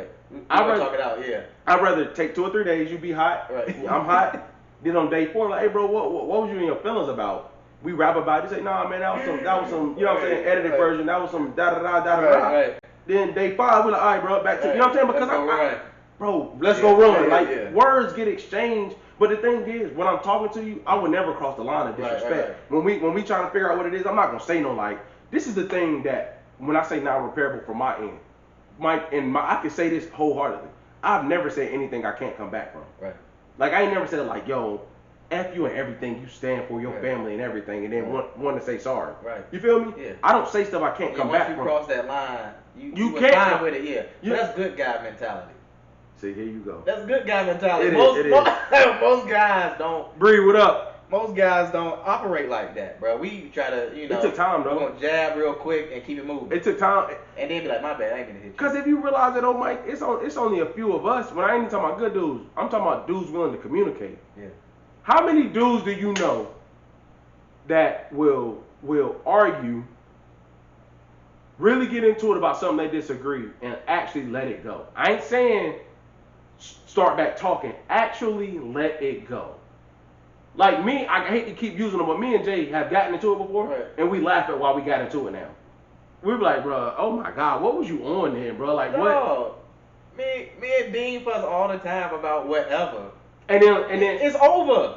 I'd rather talk it out. Yeah. I'd rather take 2 or 3 days. You be hot. I'm hot. Then on day 4, like, hey, bro, what was you in your feelings about? We rap about it. You say, nah, man, that was some, you know what I'm saying, edited version. That was some da-da-da. Then day 5, we're like, all right, bro, back to, you know what I'm saying? Because bro, let's go run. Like, words get exchanged. But the thing is, when I'm talking to you, I would never cross the line of disrespect. When we trying to figure out what it is, I'm not going to say no, like, this is the thing that, when I say non-repairable from my end, I can say this wholeheartedly. I've never said anything I can't come back from. Like, I ain't never said, like, yo, F you and everything you stand for, your family and everything, and then want to say sorry. You feel me? Yeah. I don't say stuff I can't come back from. Once you cross that line, you can't fine with it, So that's good guy mentality. See, here you go. That's good guy mentality. It Most is. most guys don't. Bree, what up? most guys don't operate like that, bro. We try to, you know, It took time, though. We're gonna jab real quick and keep it moving. It took time. And then be like, my bad, I ain't gonna hit you. Because if you realize that, oh, Mike, it's only a few of us. When I ain't even talking about good dudes, I'm talking about dudes willing to communicate. Yeah. How many dudes do you know that will argue, really get into it about something they disagree, and actually let it go? I ain't saying start back talking. Actually let it go. Like me, I hate to keep using them, but me and Jay have gotten into it before, Right. and we laugh at why we got into it now. We be like, bro, oh my God, what was you on then, bro? Like, what? No, me and Dean fuss all the time about whatever. And then It's over.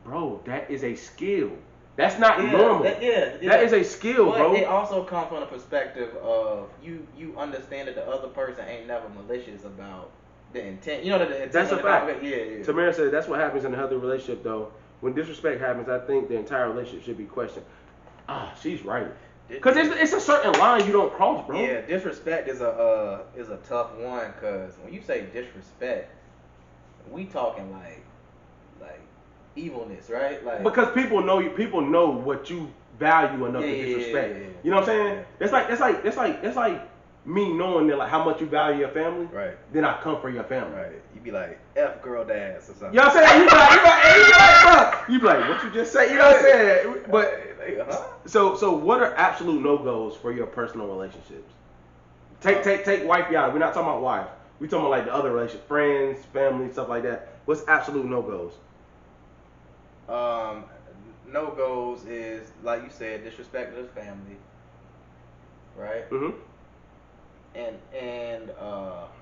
bro, that is a skill. That's not Yeah, normal. That is a skill, but bro. it also comes from the perspective of you understand that the other person ain't never malicious about the intent. You know that the intent. That's a fact. Yeah. Tamara said that's what happens in a healthy relationship, though. When disrespect happens, I think the entire relationship should be questioned. Ah, she's right. Because it's a certain line you don't cross, bro. Yeah, disrespect is a tough one, because when you say disrespect, we talking like evilness, right? Like, Because people know you. People know what you value enough to disrespect. Yeah. You know what I'm saying? Yeah. It's like me knowing that, like, how much you value your family. Right. Then I come for your family. right, you be like F girl dads or something. You know what I'm saying? You be like, bro. You be like, what you just say? You know what I'm saying? But so what are absolute no-goes for your personal relationships? Take wifey out. We're not talking about wife. We talking about like the other relationship, friends, family, stuff like that. What's absolute no-goes? No goes is, like you said, disrespect to the family, right? Mm-hmm. And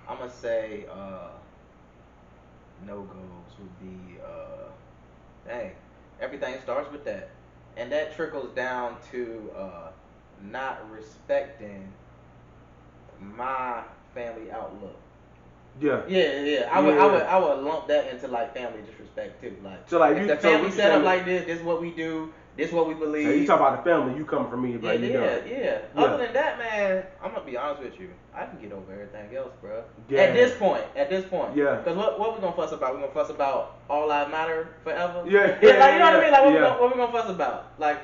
I'm gonna say no goes would be dang, everything starts with that, and that trickles down to not respecting my family outlook. Yeah. I would lump that into like family disrespect too. Like, So, like, if you- the so family what you set up saying- like this is what we do. This is what we believe. Hey, you talk about the family, you come from me, but you know. Yeah. Other than that, man, I'm gonna be honest with you. I can get over everything else, bro. Yeah. At this point. Yeah. Because what we gonna fuss about? We gonna fuss about all lives matter forever? Yeah, Like, you know what I mean? Like, yeah. what we gonna fuss about? Like,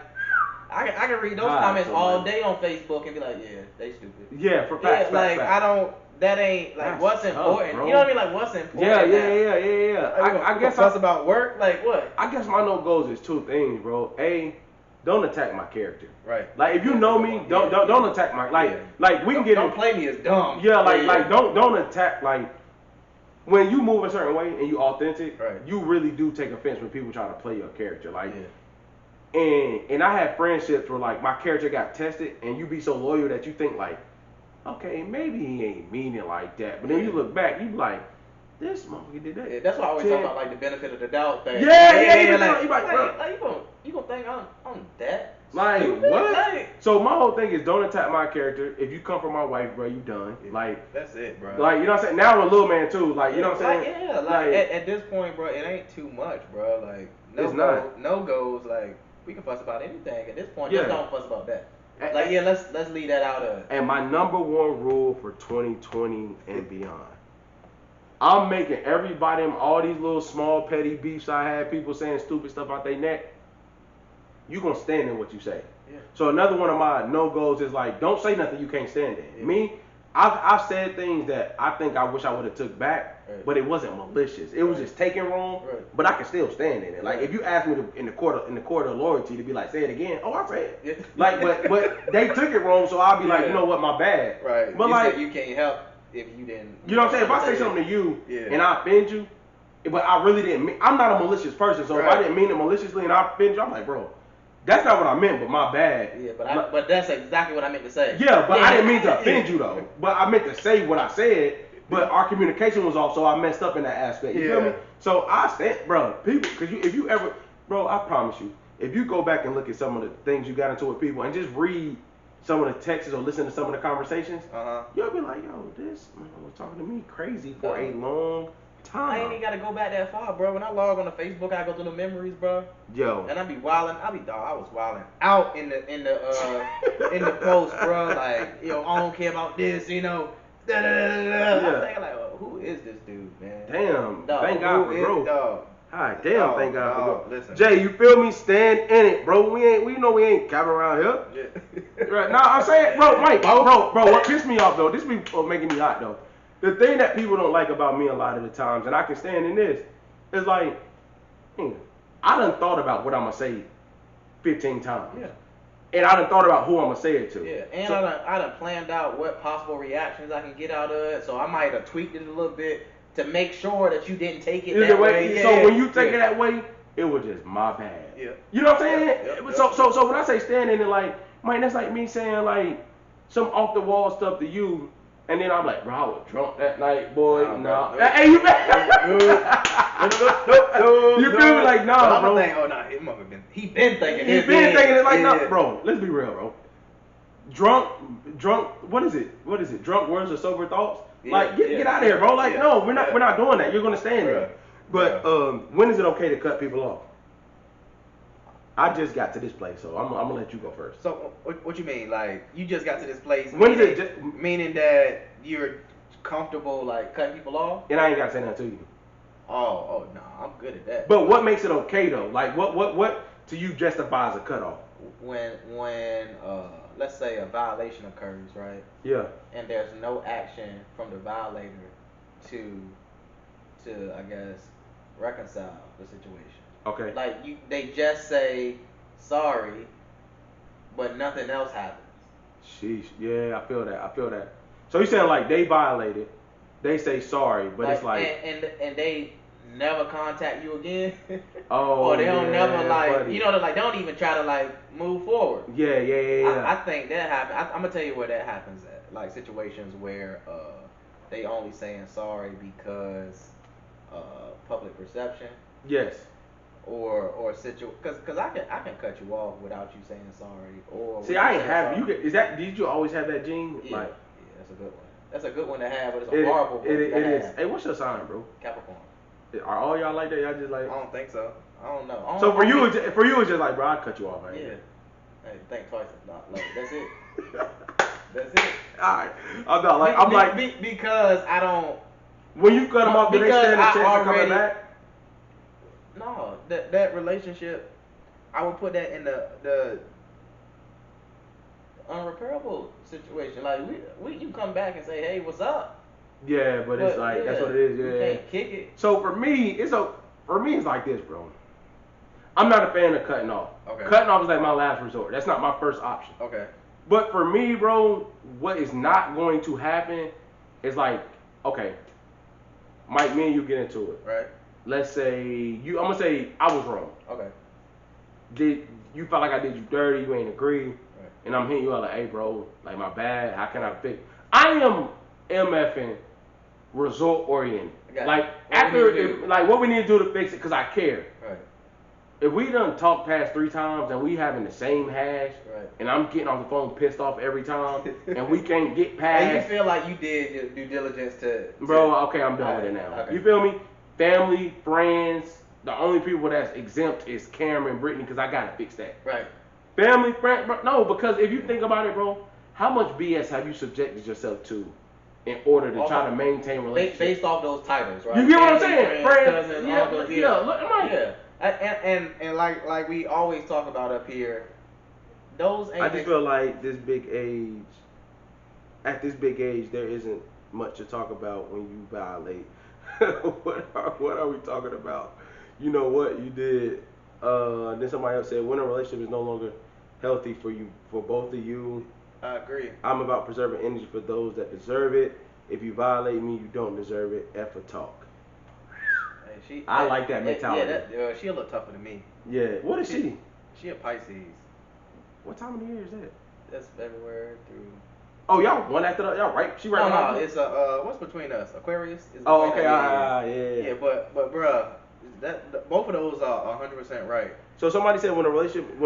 I can read those Alright, comments so, all man. day on Facebook and be like, yeah, they stupid. Yeah, for facts. Yeah, like, facts. I don't. That ain't like That's what's tough, important. bro. You know what I mean? Like, what's important? Yeah. Like, I guess fuss about work. Like what? I guess my no goals is two things, bro. A, don't attack my character. Right. Like, if you know me, don't attack my like we can get Don't in. play me as dumb. Yeah, like don't attack, like, when you move a certain way and you authentic, Right. you really do take offense when people try to play your character. Like, Yeah. and I had friendships where, like, my character got tested and you be so loyal that you think, like, okay, maybe he ain't mean it like that. But then you look back, you be like, this motherfucker did that. Yeah, that's why I always talk about like the benefit of the doubt thing. Yeah, like, you like, bro. you gonna think I'm that Like, stupid? what? Like, So my whole thing is, don't attack my character. If you come from my wife, bro, you done. Like, that's it, bro. you know what I'm saying? Now I'm a little man too. Like, you know what I'm saying? Like, at this point, bro, it ain't too much, bro. Like, It's not. no goes. Like, we can fuss about anything at this point. Yeah. Just don't fuss about that. And- Like, yeah, let's leave that out of. And my number one rule for 2020 and beyond, I'm making everybody, all these little small petty beefs I had, people saying stupid stuff out their neck, you gonna stand in what you say. Yeah. So another one of my no-goes is, like, don't say nothing you can't stand in. Yeah. Me, I've said things that I think I wish I would have took back, Right. but it wasn't malicious. It was Right. just taking wrong, Right. but I can still stand in it. Like, Right. if you ask me to, in the court of loyalty, to be like, say it again, oh, I say it. Yeah. Like, but they took it wrong, so I'll be like, Yeah. you know what, my bad. Right. But you like, said you can't help if you didn't. you know what I'm saying? If I say something to you Yeah. and I offend you, but I really didn't mean, I'm not a malicious person, so if I Right. didn't mean it maliciously and I offend you, I'm like, bro, that's not what I meant, but my bad. Yeah, but that's exactly what I meant to say. Yeah, but I didn't mean to Yeah. offend you though. But I meant to say what I said, but our communication was off, so I messed up in that aspect. You feel Yeah. me? So I stand, bro, people, because if you ever, bro, I promise you, if you go back and look at some of the things you got into with people and just read some of the texts or listen to some of the conversations, you'll be like, yo, this man was talking to me crazy for a long time. I ain't even gotta go back that far, bro. When I log on to Facebook, I go through the memories, bro. Yo. And I be wilding. I was wilding out in the post, bro. Like, yo, I don't care about this, you know. Da, da, da, da, da. Yeah. I'm thinking like, who is this dude, man? Damn. Dog, Thank God who for is- growth. dog. Alright, damn, thank God for no, you. listen. Jay, you feel me? Stand in it, bro. We know we ain't capping around here. Yeah. Right, now I'm saying, bro, Mike, bro, what pissed me off though, this be making me hot though. The thing that people don't like about me a lot of the times, and I can stand in this, is like, I done thought about what I'm gonna say 15 times. Yeah. And I done thought about who I'm gonna say it to. Yeah, and So, I done planned out what possible reactions I can get out of it, so I might have tweaked it a little bit to make sure that you didn't take it that way. Yeah, so when you take it that way, it was just my bad. Yeah. You know what I'm saying? Yep. So when I say stand in it, like, man, that's like me saying like some off the wall stuff to you, and then I'm like, bro, I was drunk that night, boy. Nah. Hey, you you feel me? Like, nah, bro. He been thinking it like, nah, bro. Let's be real, bro. Drunk. What is it? Drunk words or sober thoughts? Yeah, like, get out of here, bro. Like, no, we're not doing that. You're gonna stand there. But when is it okay to cut people off? I just got to this place, so I'm gonna let you go first. So what you mean? Like, you just got to this place? When is it? Meaning that you're comfortable like cutting people off? And I ain't gotta say nothing to you. Oh no, I'm good at that. But what makes it okay though? Like, what to you justifies a cutoff? When let's say a violation occurs, right? Yeah. And there's no action from the violator to I guess reconcile the situation. Okay. Like they just say sorry, but nothing else happens. Sheesh. Yeah, I feel that. So you saying like they violated, they say sorry, but it's like and they never contact you again. Oh. Or they don't never like buddy. you know they don't even try to like move forward. Yeah. I think that happens. I'm gonna tell you where that happens at. Like situations where they only saying sorry because public perception. Yes. Or because I can cut you off without you saying sorry. Or see, I ain't have you. Did you always have that gene? Yeah, Like, that's a good one. That's a good one to have, but it's a horrible one. It is. Hey, what's your sign, bro? Capricorn. Are all y'all like that? Y'all just like? I don't think so. I don't know. So for you, it's just like, bro, I'll cut you off, man. Yeah. Hey, think twice. Like, that's it. That's it. All right. I'm like because I don't. When you cut them off, do they stand a chance of coming back? No, that relationship, I would put that in the unrepairable situation. Like you come back and say, hey, what's up? Yeah, but it's like that's what it is. Yeah. You can't kick it. So for me, it's like this, bro. I'm not a fan of cutting off. Okay. Cutting off is like my last resort. That's not my first option. Okay. But for me, bro, what is not going to happen is like, okay, Mike, me and you get into it. Right. Let's say I'm gonna say I was wrong. Okay. You felt like I did you dirty, you ain't agree, Right. and I'm hitting you out like, hey, bro, like my bad. How can I fix? I am MFing result oriented. Like what we need to do to fix it, cause I care. Right. If we done talk past 3 times and we having the same hash, Right. and I'm getting off the phone pissed off every time, and we can't get past. And you feel like you did your due diligence to. Bro, okay, I'm done with it now. Okay. You feel me? Family, friends. The only people that's exempt is Cameron and Brittany, because I gotta fix that. Right. Family, friends, bro. No, because if you think about it, bro, how much BS have you subjected yourself to in order to try to maintain relationships? Based off those titles, right? You get what I'm saying? Friends, cousins, yeah, uncles, yeah. Look, Mike. Yeah. And like we always talk about up here, those ain't. I just feel like at this big age, there isn't much to talk about when you violate. What are we talking about? You know what you did. Then somebody else said, when a relationship is no longer healthy for both of you. I agree. I'm about preserving energy for those that deserve it. If you violate me, you don't deserve it. F a talk. Hey, I like that mentality. Yeah, she a little tougher than me. Yeah. What is she? She a Pisces. What time of the year is that? That's February through. Oh, y'all one after the y'all right? She right. No, it's what's between us? Aquarius. Is oh, okay. Yeah, but bruh, both of those are 100% right. So somebody said when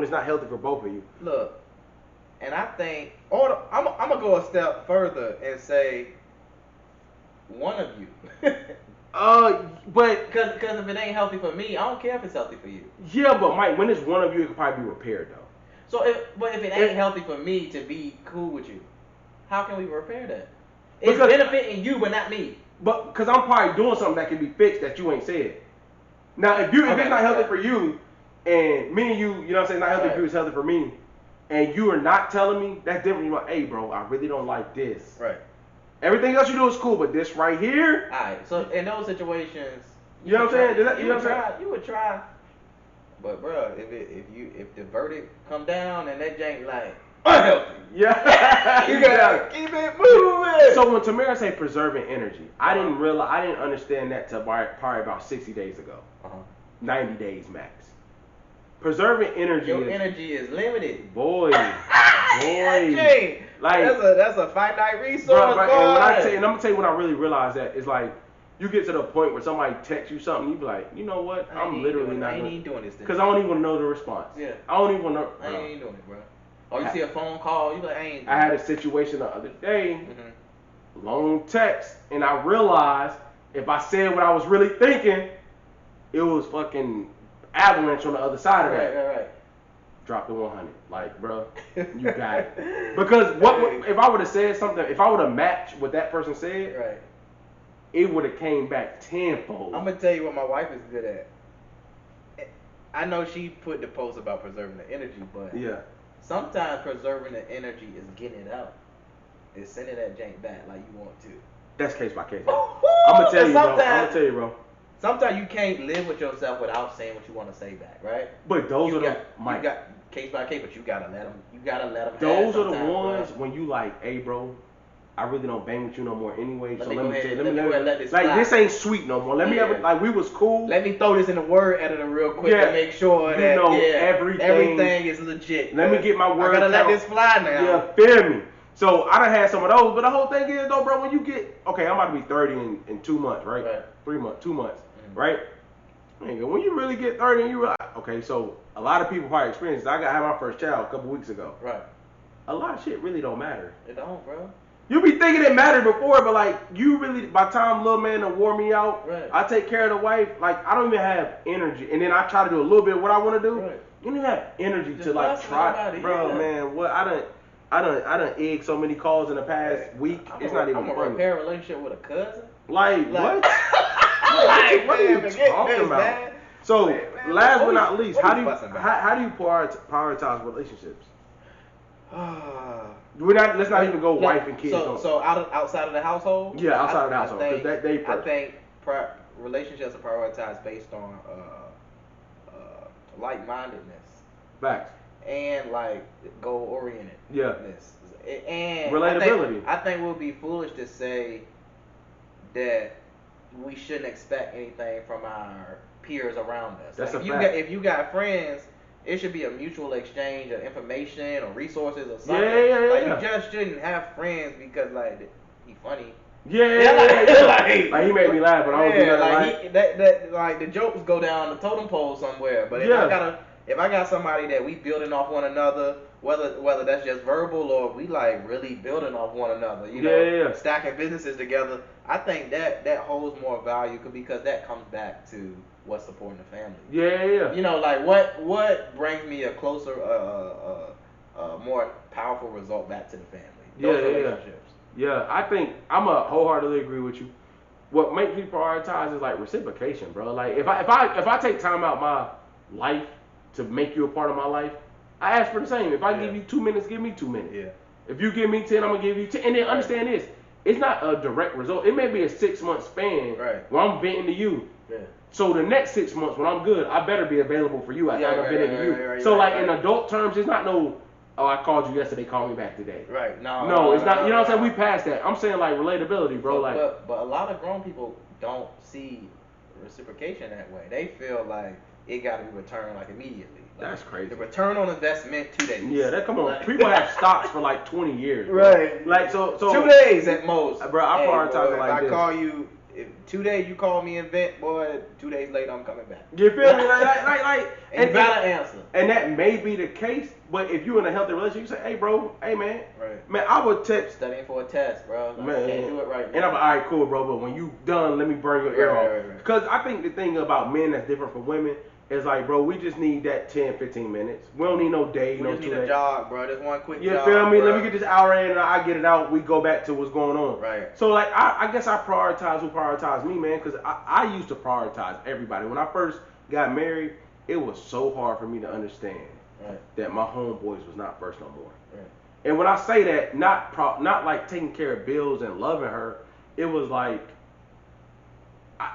it's not healthy for both of you. Look, and I think, I'm gonna go a step further and say one of you. But because if it ain't healthy for me, I don't care if it's healthy for you. Yeah, but Mike, when it's one of you, it could probably be repaired though. So if it ain't healthy for me to be cool with you, how can we repair that? It's benefiting you, but not me. But because I'm probably doing something that can be fixed that you ain't said. Now, if it's not healthy for you, and me and you, you know what I'm saying, not healthy for you, it's healthy for me, and you are not telling me, that's different. You're like, hey, bro, I really don't like this. Right. Everything else you do is cool, but this right here. Alright, so in those situations, You know what I'm saying? You would try. But bro, if the verdict come down and that jank like unhealthy, yeah, you gotta keep it moving. So when Tamara say preserving energy, I didn't understand that till probably about 60 days ago. 90 days max. Preserving energy. Your energy is limited. Boy. Jay, like that's a finite resource. And I'm gonna tell you when I really realized that it's like you get to the point where somebody texts you something, you be like, you know what? I'm literally not even doing this. Because I don't even know the response. Yeah. I don't even know. I ain't doing it, bro. Or you see a phone call, you be like, I had a situation the other day, long text, and I realized if I said what I was really thinking, it was fucking avalanche on the other side of that. Right. Drop the 100. Like, bro, you got it. Because if I would have said something, if I would have matched what that person said, right, it would have came back tenfold. I'm gonna tell you what my wife is good at. I know she put the post about preserving the energy, but yeah, sometimes preserving the energy is getting it out. It's sending that jank back like you want to. That's case by case. I'm gonna tell you, bro. Sometimes you can't live with yourself without saying what you want to say back, right? But those you are got case by case, but you gotta let them. You gotta let them. Those are the ones when you like, hey, bro, I really don't bang with you no more anyway. So let me like this ain't sweet no more. Let me have like we was cool. Let me throw this in the word editor real quick to make sure that everything is legit. Let me get my word. I gotta let this fly now. Yeah, feel me. So I done had some of those, but the whole thing is though, bro, when you get I'm about to be 30 in 2 months, right? 3 months, 2 months, right? Nigga, when you really get 30 and you realize, okay, so a lot of people probably experience this. I had my first child a couple weeks ago. Right. A lot of shit really don't matter. It don't, bro. You be thinking it mattered before, but like you really, by the time little man done wore me out, I take care of the wife. Like I don't even have energy, and then I try to do a little bit of what I want to do. Right. You don't even have energy to like try, bro. Man, what I done egged so many calls in the past week. It's not even funny. I'm gonna repair a relationship with a cousin. Like what? What are you talking about? Man. So last but not least, how do you prioritize relationships? Let's not even go wife and kids. So outside of the household? Yeah, outside of the household. I think relationships are prioritized based on like-mindedness. Facts. And like goal-orientedness. Yeah. And relatability. I think we'll be foolish to say that we shouldn't expect anything from our peers around us. That's like a fact. If you got friends, it should be a mutual exchange of information or resources or something. Yeah. You just shouldn't have friends because like he funny. Like he made me laugh, but I don't do that. Like the jokes go down the totem pole somewhere. But if I got somebody that we building off one another, whether that's just verbal or we like really building off one another, you know, stacking businesses together, I think that holds more value because that comes back to what's supporting the family. Yeah. You know, like what brings me a closer, more powerful result back to the family. Those relationships. Yeah, I think I'm a wholeheartedly agree with you. What makes me prioritize is like reciprocation, bro. Like if I take time out my life to make you a part of my life, I ask for the same. If I give you 2 minutes, give me 2 minutes. Yeah. If you give me 10, I'm gonna give you 10. And then understand this: it's not a direct result. It may be a 6-month span where I'm venting to you. Yeah. So the next 6 months, when I'm good, I better be available for you after I've vented to you. So in adult terms, it's not no. Oh, I called you yesterday. Call me back today. Right. No, it's not. You know what I'm saying? We passed that. I'm saying like relatability, bro. But a lot of grown people don't see reciprocation that way. They feel like it got to be returned like immediately. Like, that's crazy. The return on investment 2 days. Yeah, that come on. Like, people have stocks for like 20 years. Bro. Right. Like so 2 days at most. Bro, I prioritize it like this. If I call you. If 2 days you call me and vent, boy, 2 days later I'm coming back. You feel me? Like and you gotta answer. And that may be the case, but if you're in a healthy relationship, you say, hey, bro, hey, man. Right. Man, I would text. Studying for a test, bro. Man, I can't do it right now. And I'm like, all right, cool, bro, but when you done, let me burn your ear off. Because I think the thing about men that's different from women, It's like, bro, we just need that 10, 15 minutes. We don't need no day, We no just 2 need a days. jog, bro. Just one quick You jog. feel me? Bro. Let me get this hour in and I get it out. We go back to what's going on. Right. So, like, I guess I prioritize who prioritized me, man, because I used to prioritize everybody. When I first got married, it was so hard for me to understand that my homeboys was not first no more. Right. And when I say that, not like taking care of bills and loving her, it was like,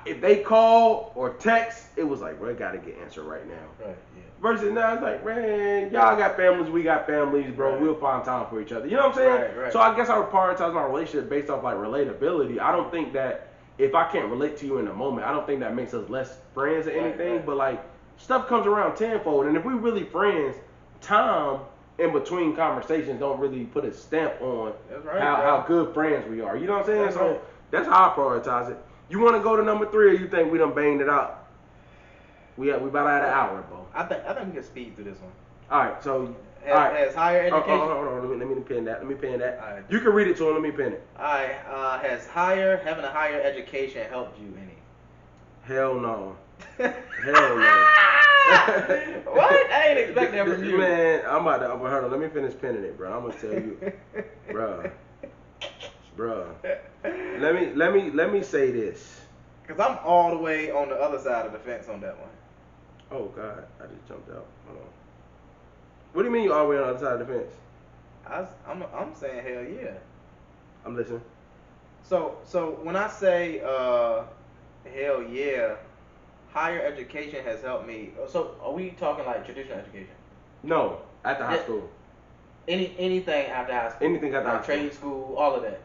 if they call or text, it was like, bro, I gotta get answered right now. Right. Yeah. Versus now, it's like, man, y'all got families, we got families, bro. Right. We'll find time for each other. You know what I'm saying? Right, right. So I guess I would prioritize my relationship based off like relatability. I don't think that if I can't relate to you in the moment, I don't think that makes us less friends or anything. Right. But like, stuff comes around tenfold, and if we really friends, time in between conversations don't really put a stamp on That's right, how good friends we are. You know what I'm saying? That's So right. that's how I prioritize it. You want to go to number 3, or you think we done banged it out? We about at an hour, bro. I think we can speed through this one. All right, so Has higher education. Hold on. Let me pin that. All right. You can read it to him. Let me pin it. Alright, has having a higher education helped you any? Hell no. Hell no. What? I ain't expect that from you. Man, I'm about to. Hold on. Let me finish pinning it, bro. I'm gonna tell you, bruh. Let me say this. Cause I'm all the way on the other side of the fence on that one. Oh God, I just jumped out. Hold on. What do you mean you all the way on the other side of the fence? I'm saying hell yeah. I'm listening. So when I say hell yeah, higher education has helped me. So are we talking like traditional education? No, after high school. Anything after high school? Anything after high school. Trade school, all of that.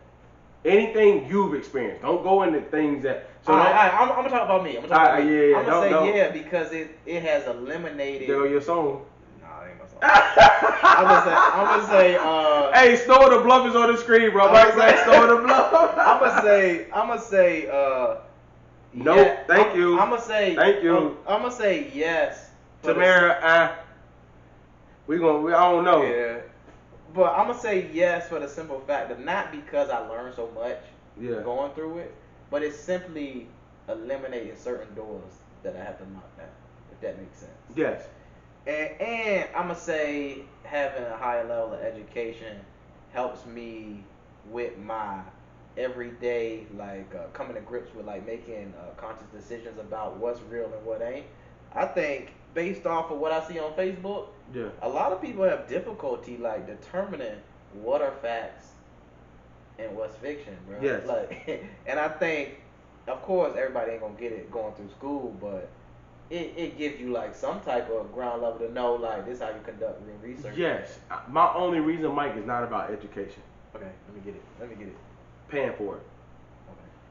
Anything you've experienced. Don't go into things that. So I'm gonna talk about me. I'm gonna talk about me. Yeah, I'm gonna say don't. yeah because it has eliminated. There go your song. Nah, it ain't my song. I'm gonna say. Hey, Snow the Bluff is on the screen, bro. Mike said Snow the Bluff. I'm gonna say. Nope. Yeah, thank you. I'm gonna say. Thank you. I'm gonna say yes. Tamara, I don't know. Yeah. But I'm gonna say yes for the simple fact that not because I learned so much going through it, but it's simply eliminating certain doors that I have to knock down. If that makes sense. Yes. And I'm gonna say having a higher level of education helps me with my everyday coming to grips with making conscious decisions about what's real and what ain't. I think based off of what I see on Facebook, a lot of people have difficulty determining what are facts and what's fiction, bro. Yes. And I think, of course, everybody ain't gonna get it going through school, but it gives you some type of ground level to know this is how you conduct real research. Yes. My only reason, Mike, is not about education. Okay, let me get it. Paying for it.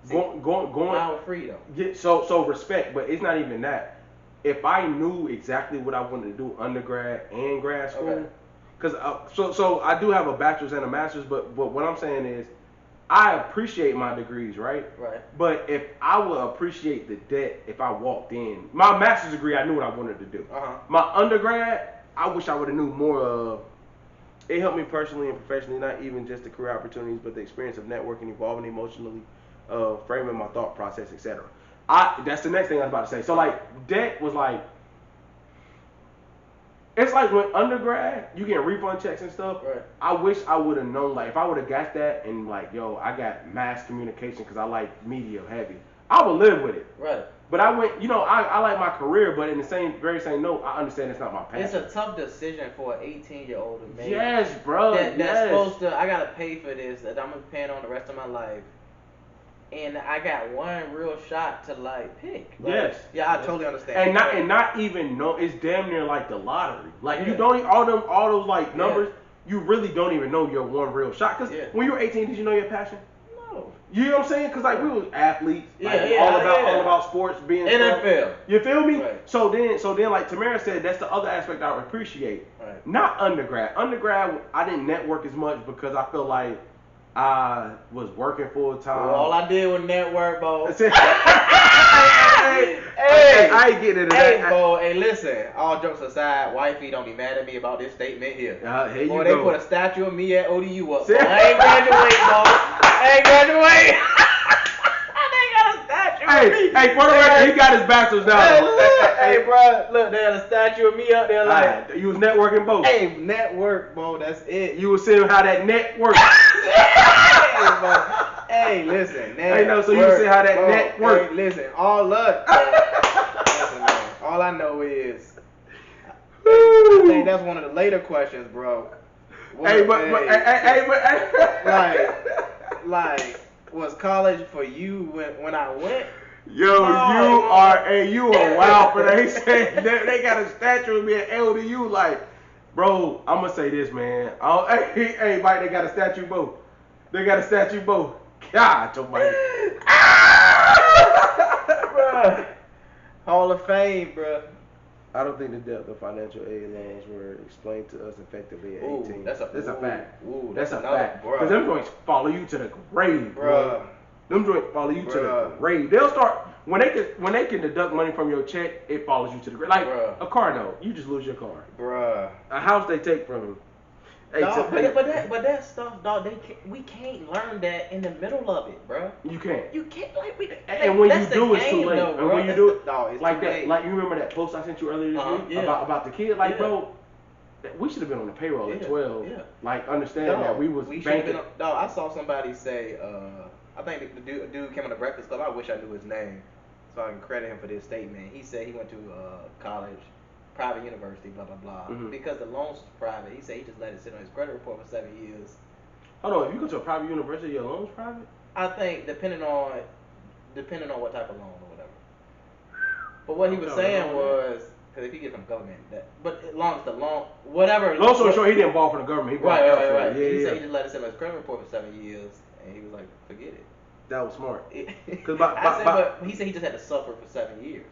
Okay. Going Power free though. Yeah, so respect, but it's not even that. If I knew exactly what I wanted to do undergrad and grad school, because so I do have a bachelor's and a master's, but what I'm saying is I appreciate my degrees, right? Right. But if I would appreciate the debt if I walked in, my master's degree, I knew what I wanted to do. My undergrad, I wish I would have knew more of. It helped me personally and professionally, not even just the career opportunities, but the experience of networking, evolving emotionally, framing my thought process, etc. That's the next thing I was about to say. So debt was it's like when undergrad, you get refund checks and stuff. Right. I wish I would have known, if I would have got that and yo, I got mass communication because I like media heavy, I would live with it. Right. But I went, I like my career, but in the very same note, I understand it's not my passion. It's a tough decision for an 18-year-old to make. Yes, bro. That's supposed to, I gotta pay for this that I'm gonna be paying on the rest of my life. And I got one real shot to pick. Yes. Yeah, I totally understand. And not even know, it's damn near like the lottery. You don't all those numbers. You really don't even know your one real shot. Cause when you were 18, did you know your passion? No. You know what I'm saying? Cause we was athletes. All about sports being NFL. Stuff. You feel me? Right. So then like Tamara said, that's the other aspect I would appreciate. Right. Not undergrad. Undergrad, I didn't network as much because I feel like I was working full time. Well, all I did was network, bro. Hey, I ain't getting into that. Hey, bro. Hey, listen. All jokes aside, wifey don't be mad at me about this statement here. Here boy, you they go. put a statue of me at ODU up. I ain't graduate, bro. I ain't graduate. They got a statue. hey, for the record, he got his bachelor's now. Hey, bro, look, they had a statue of me up there like. You was networking both. Hey, network, bro, that's it. You was seeing how that net works. Hey, listen, Hey, no, so you was seeing how that net works. Hey, listen, listen, man, all I know is, I think that's one of the later questions, bro. Like, was college for you when I went? Yo, you are wild for that. He said they got a statue of me at LDU. Like, bro, I'm gonna say this, man. Hey, Mike, they got a statue both. They got a statue both. God, almighty. Bruh. Hall of Fame, bruh. I don't think the depth of financial aid loans were explained to us effectively at 18. That's a fact. That's a fact. Because them joints follow you to the grave, bro. Them joints follow you to the grave. They'll start when they can deduct money from your check. It follows you to the grave. Like a car note, you just lose your car. Bruh. A house they take from you. Hey, dog, but that stuff, dog. We can't learn that in the middle of it, bro. You can't. You can't and when you do, it's too late. Though, and when you do it, dog, it's like too that, late. like you remember that post I sent you earlier this week about the kid, like bro. We should have been on the payroll at 12. Yeah. Like understanding that we banking. Dog, I saw somebody say, I think the dude came on the Breakfast Club. I wish I knew his name, so I can credit him for this statement. He said he went to college. Private university, blah blah blah. Mm-hmm. Because the loans was private, he said he just let it sit on his credit report for 7 years. Hold on, if you go to a private university, your loan's private? I think depending on what type of loan or whatever. But what he was saying was, because if you get from government, but as long as the loan, whatever. Long story short, he didn't borrow from the government. He borrowed right. Yeah, he said he just let it sit on his credit report for 7 years, and he was like, forget it. That was smart. But he said he just had to suffer for 7 years.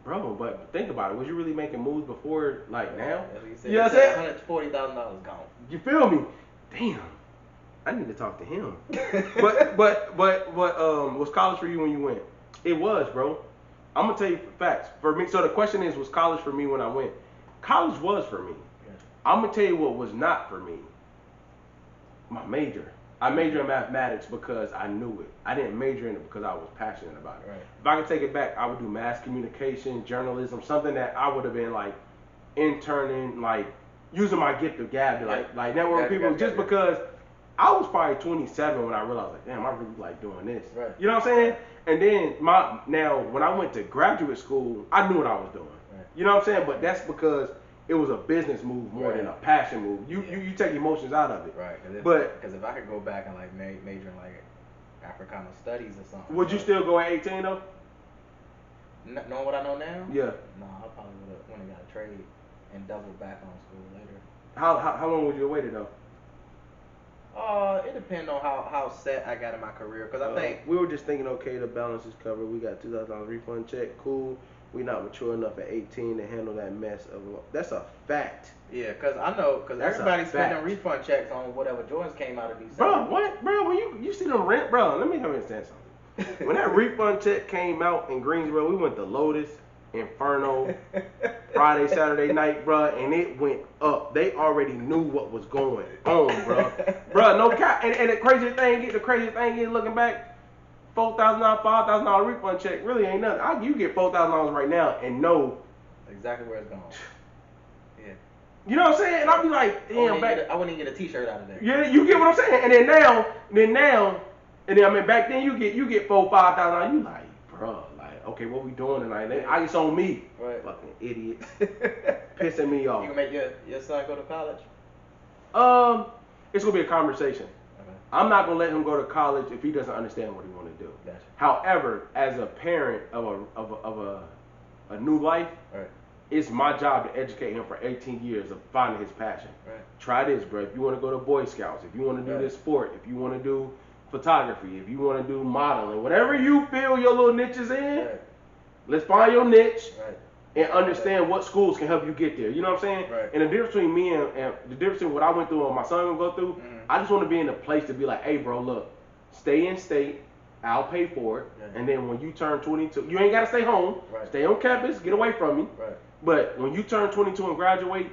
Bro, but think about it. Was you really making moves before, like now? That's what he said. You know what I'm saying? $140,000 gone. You feel me? Damn. I need to talk to him. but was college for you when you went? It was, bro. I'm gonna tell you facts. For me, so the question is, was college for me when I went? College was for me. Yeah. I'm gonna tell you what was not for me. My major. I majored in mathematics because I knew it. I didn't major in it because I was passionate about it. Right. If I could take it back, I would do mass communication, journalism, something that I would have been like interning, like using my gift of gab to like network with people. Just because I was probably 27 when I realized, like, damn, I really like doing this. Right. You know what I'm saying? And then when I went to graduate school, I knew what I was doing. Right. You know what I'm saying? But that's because it was a business move more than a passion move. You take emotions out of it. Right. Because if I could go back and like major in like Africana studies or something. Would you still go at 18 though? Knowing what I know now? Yeah. No, I probably would have went and got a trade and doubled back on school later. How long would you have waited though? It depends on how set I got in my career. Because I think we were just thinking, okay, the balance is covered. We got $2,000 refund check. Cool. We not mature enough at 18 to handle that mess of. That's a fact. Yeah, because everybody's spending refund checks on whatever Jordans came out of December. Bro, what? Bro, when you see them rent, bro, let me understand something. When that refund check came out in Greensboro, we went to Lotus, Inferno, Friday, Saturday night, bro, and it went up. They already knew what was going on, bro. Bro, no cap. And the craziest thing is looking back. $4,000, $5,000 refund check really ain't nothing. You get $4,000 right now and know exactly where it's going. Yeah. You know what I'm saying? And I'll be like, damn, I wouldn't even get a T-shirt out of there. Yeah, you get what I'm saying? And then I mean, back then you get $4,000-$5,000. You like, bro, like, okay, what we doing tonight? Ice on me, right? Fucking idiot, pissing me off. You gonna make your son go to college? It's gonna be a conversation. I'm not gonna let him go to college if he doesn't understand what he want to do. Gotcha. However, as a parent of a new life, right, it's my job to educate him for 18 years of finding his passion. Right. Try this, bro. If you want to go to Boy Scouts, if you want to do this sport, if you want to do photography, if you want to do modeling, whatever you feel your little niche is in, right, let's find your niche. Right. And understand what schools can help you get there. You know what I'm saying? Right. And the difference between me and the difference between what I went through and my son gonna go through, I just want to be in a place to be like, hey, bro, look, stay in state. I'll pay for it. Yeah. And then when you turn 22, you ain't gotta stay home. Right. Stay on campus. Get away from me. Right. But when you turn 22 and graduate,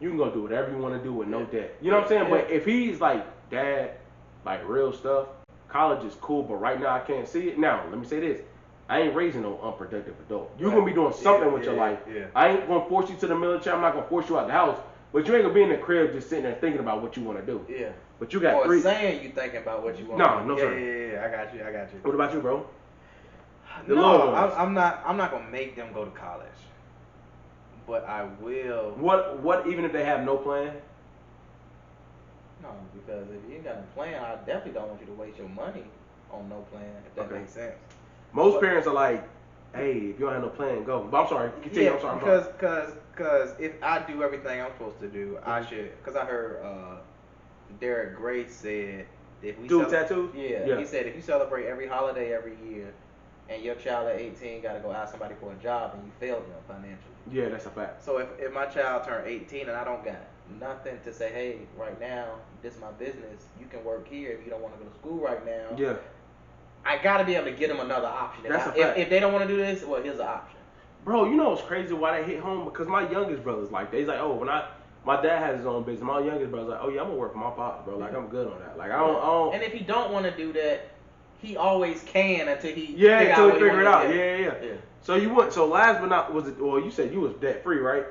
you can go do whatever you want to do with no debt. You know what I'm saying? Yeah. But if he's like, Dad, like real stuff, college is cool, but right now I can't see it. Now, let me say this. I ain't raising no unproductive adult. You're gonna be doing something with your life. Yeah. I ain't gonna force you to the military. I'm not gonna force you out the house. But you ain't gonna be in the crib just sitting there thinking about what you want to do. Yeah. But you got or three. saying you thinking about what you want. No, sir. Yeah. I got you. What about you, bro? No, I'm not gonna make them go to college. But I will. What? Even if they have no plan? No, because if you ain't got a plan, I definitely don't want you to waste your money on no plan. If that makes sense. Most parents are like, "Hey, if you don't have no plan, go." But I'm sorry. Continue. I'm sorry. Because if I do everything I'm supposed to do, I should. Because I heard Derek Grace said if we tattoos. Yeah, he said if you celebrate every holiday every year, and your child at 18 got to go ask somebody for a job, and you failed them financially. Yeah, that's a fact. So if my child turned 18 and I don't got nothing to say, hey, right now this is my business. You can work here if you don't want to go to school right now. Yeah. I gotta be able to get them another option. That's a fact. If they don't want to do this, well, here's an option. Bro, you know what's crazy why that hit home? Because my youngest brother's like, he's like, oh, my dad has his own business. My youngest brother's like, oh yeah, I'm gonna work for my pops, bro. Like I'm good on that. Like I don't. And if he don't want to do that, he always can until he figure it out. Yeah. So so last but not well, you said you was debt free, right?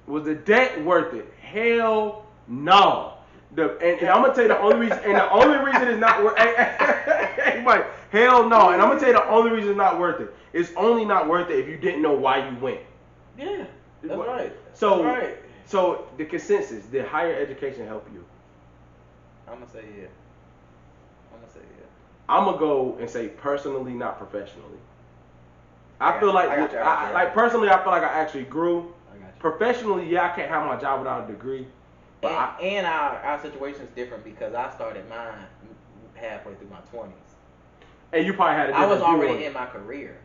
Was the debt worth it? Hell no. And I'm gonna tell you the only reason, it's not worth. Hey, Mike, hell no. And I'm gonna tell you the only reason it's not worth it. It's only not worth it if you didn't know why you went. Yeah, that's right. So the consensus: did higher education help you? I'm gonna say yeah. I'm gonna go and say personally, not professionally. I feel like personally, I feel like I actually grew. Professionally, yeah, I can't have my job without a degree. But our situation is different because I started mine halfway through my 20s. And you probably had a I different was already in my career.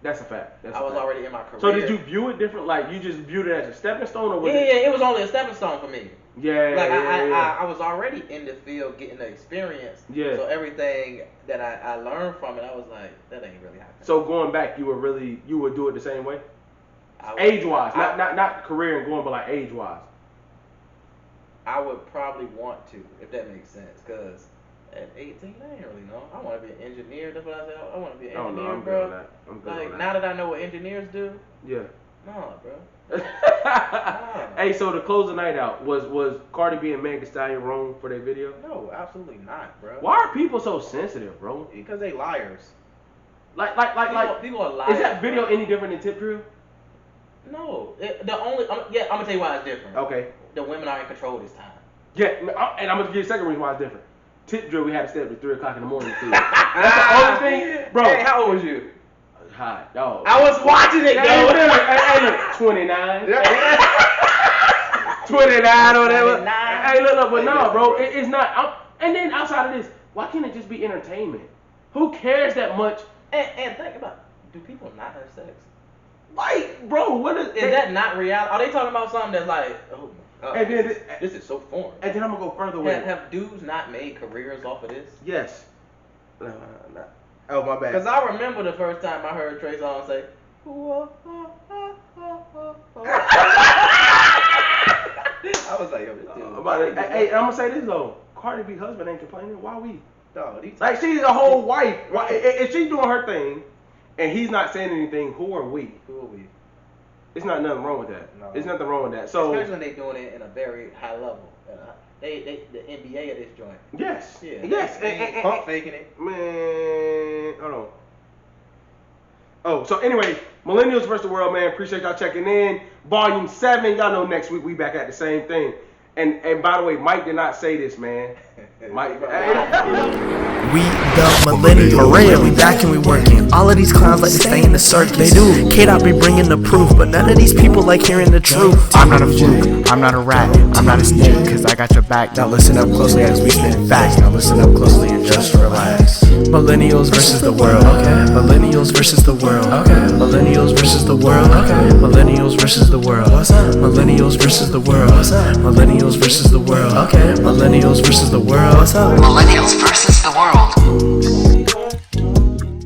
That's a fact. I was already in my career. So did you view it different? Like you just viewed it as a stepping stone, or was it was only a stepping stone for me. Yeah. I was already in the field getting the experience. Yeah. So everything that I learned from it, I was like, that ain't really happening. So going back, you would do it the same way? Age wise, not career and going, but like age wise. I would probably want to, if that makes sense, because at 18, I ain't really know. I want to be an engineer. That's what I said. I want to be an engineer, I'm bro. Good on that. I'm good on that. Now that I know what engineers do. Yeah. No, bro. Hey, so to close the night out, was Cardi B and Megan Thee Stallion wrong for their video? No, absolutely not, bro. Why are people so sensitive, bro? Because they liars. Like people are liars. Is that video any different than Tip Drill? No. I'm gonna tell you why it's different. Okay. The women are in control this time. Yeah, and I'm gonna give you a second reason why it's different. Tip Drill, we had to stay up at 3 o'clock in the morning. That's the only thing, bro. Hey, how old was you? Hot dog. I was watching it, though. Hey, look, 29. 29 or whatever. Hey, look, but no, bro, it's not. And then outside of this, why can't it just be entertainment? Who cares that much? And think about, do people not have sex? Like, bro, what is that not reality? Are they talking about something that's like, oh my god, and then this is so foreign? And then I'm gonna go further with have dudes not made careers off of this? Yes. Oh, my bad. Because I remember the first time I heard Trey Songz say, I was like, yo, this dude. Hey, I'm gonna say this though. Cardi B husband ain't complaining. Why we? Dog, like she's a whole wife. Why, if she's doing her thing, and he's not saying anything, who are we? It's not nothing wrong with that. No. There's nothing wrong with that. So especially when they doing it in a very high level. They the NBA of this joint. Yes. Yeah. Yes. And pump faking it. Man, hold on. Oh, so anyway, Millennials versus the World, man. Appreciate y'all checking in. Volume 7. Y'all know next week we back at the same thing. And by the way, Mike did not say this, man. Mike. We the millennials, for real. We back and we working. All of these clowns like to stay in the circus. They do. K-Dot be bringing the proof, but none of these people like hearing the truth. I'm not a fluke, I'm not a rat, I'm not a snake, cause I got your back. Now listen up closely as we spit facts. Now listen up closely and just relax. Millennials versus the world. Okay. Millennials versus the world. Okay. Millennials versus the world. Okay. Millennials versus the world. What's up? Millennials versus the world. What's up? Millennials versus the world. Okay. Millennials versus the world. What's up? Millennials versus the world.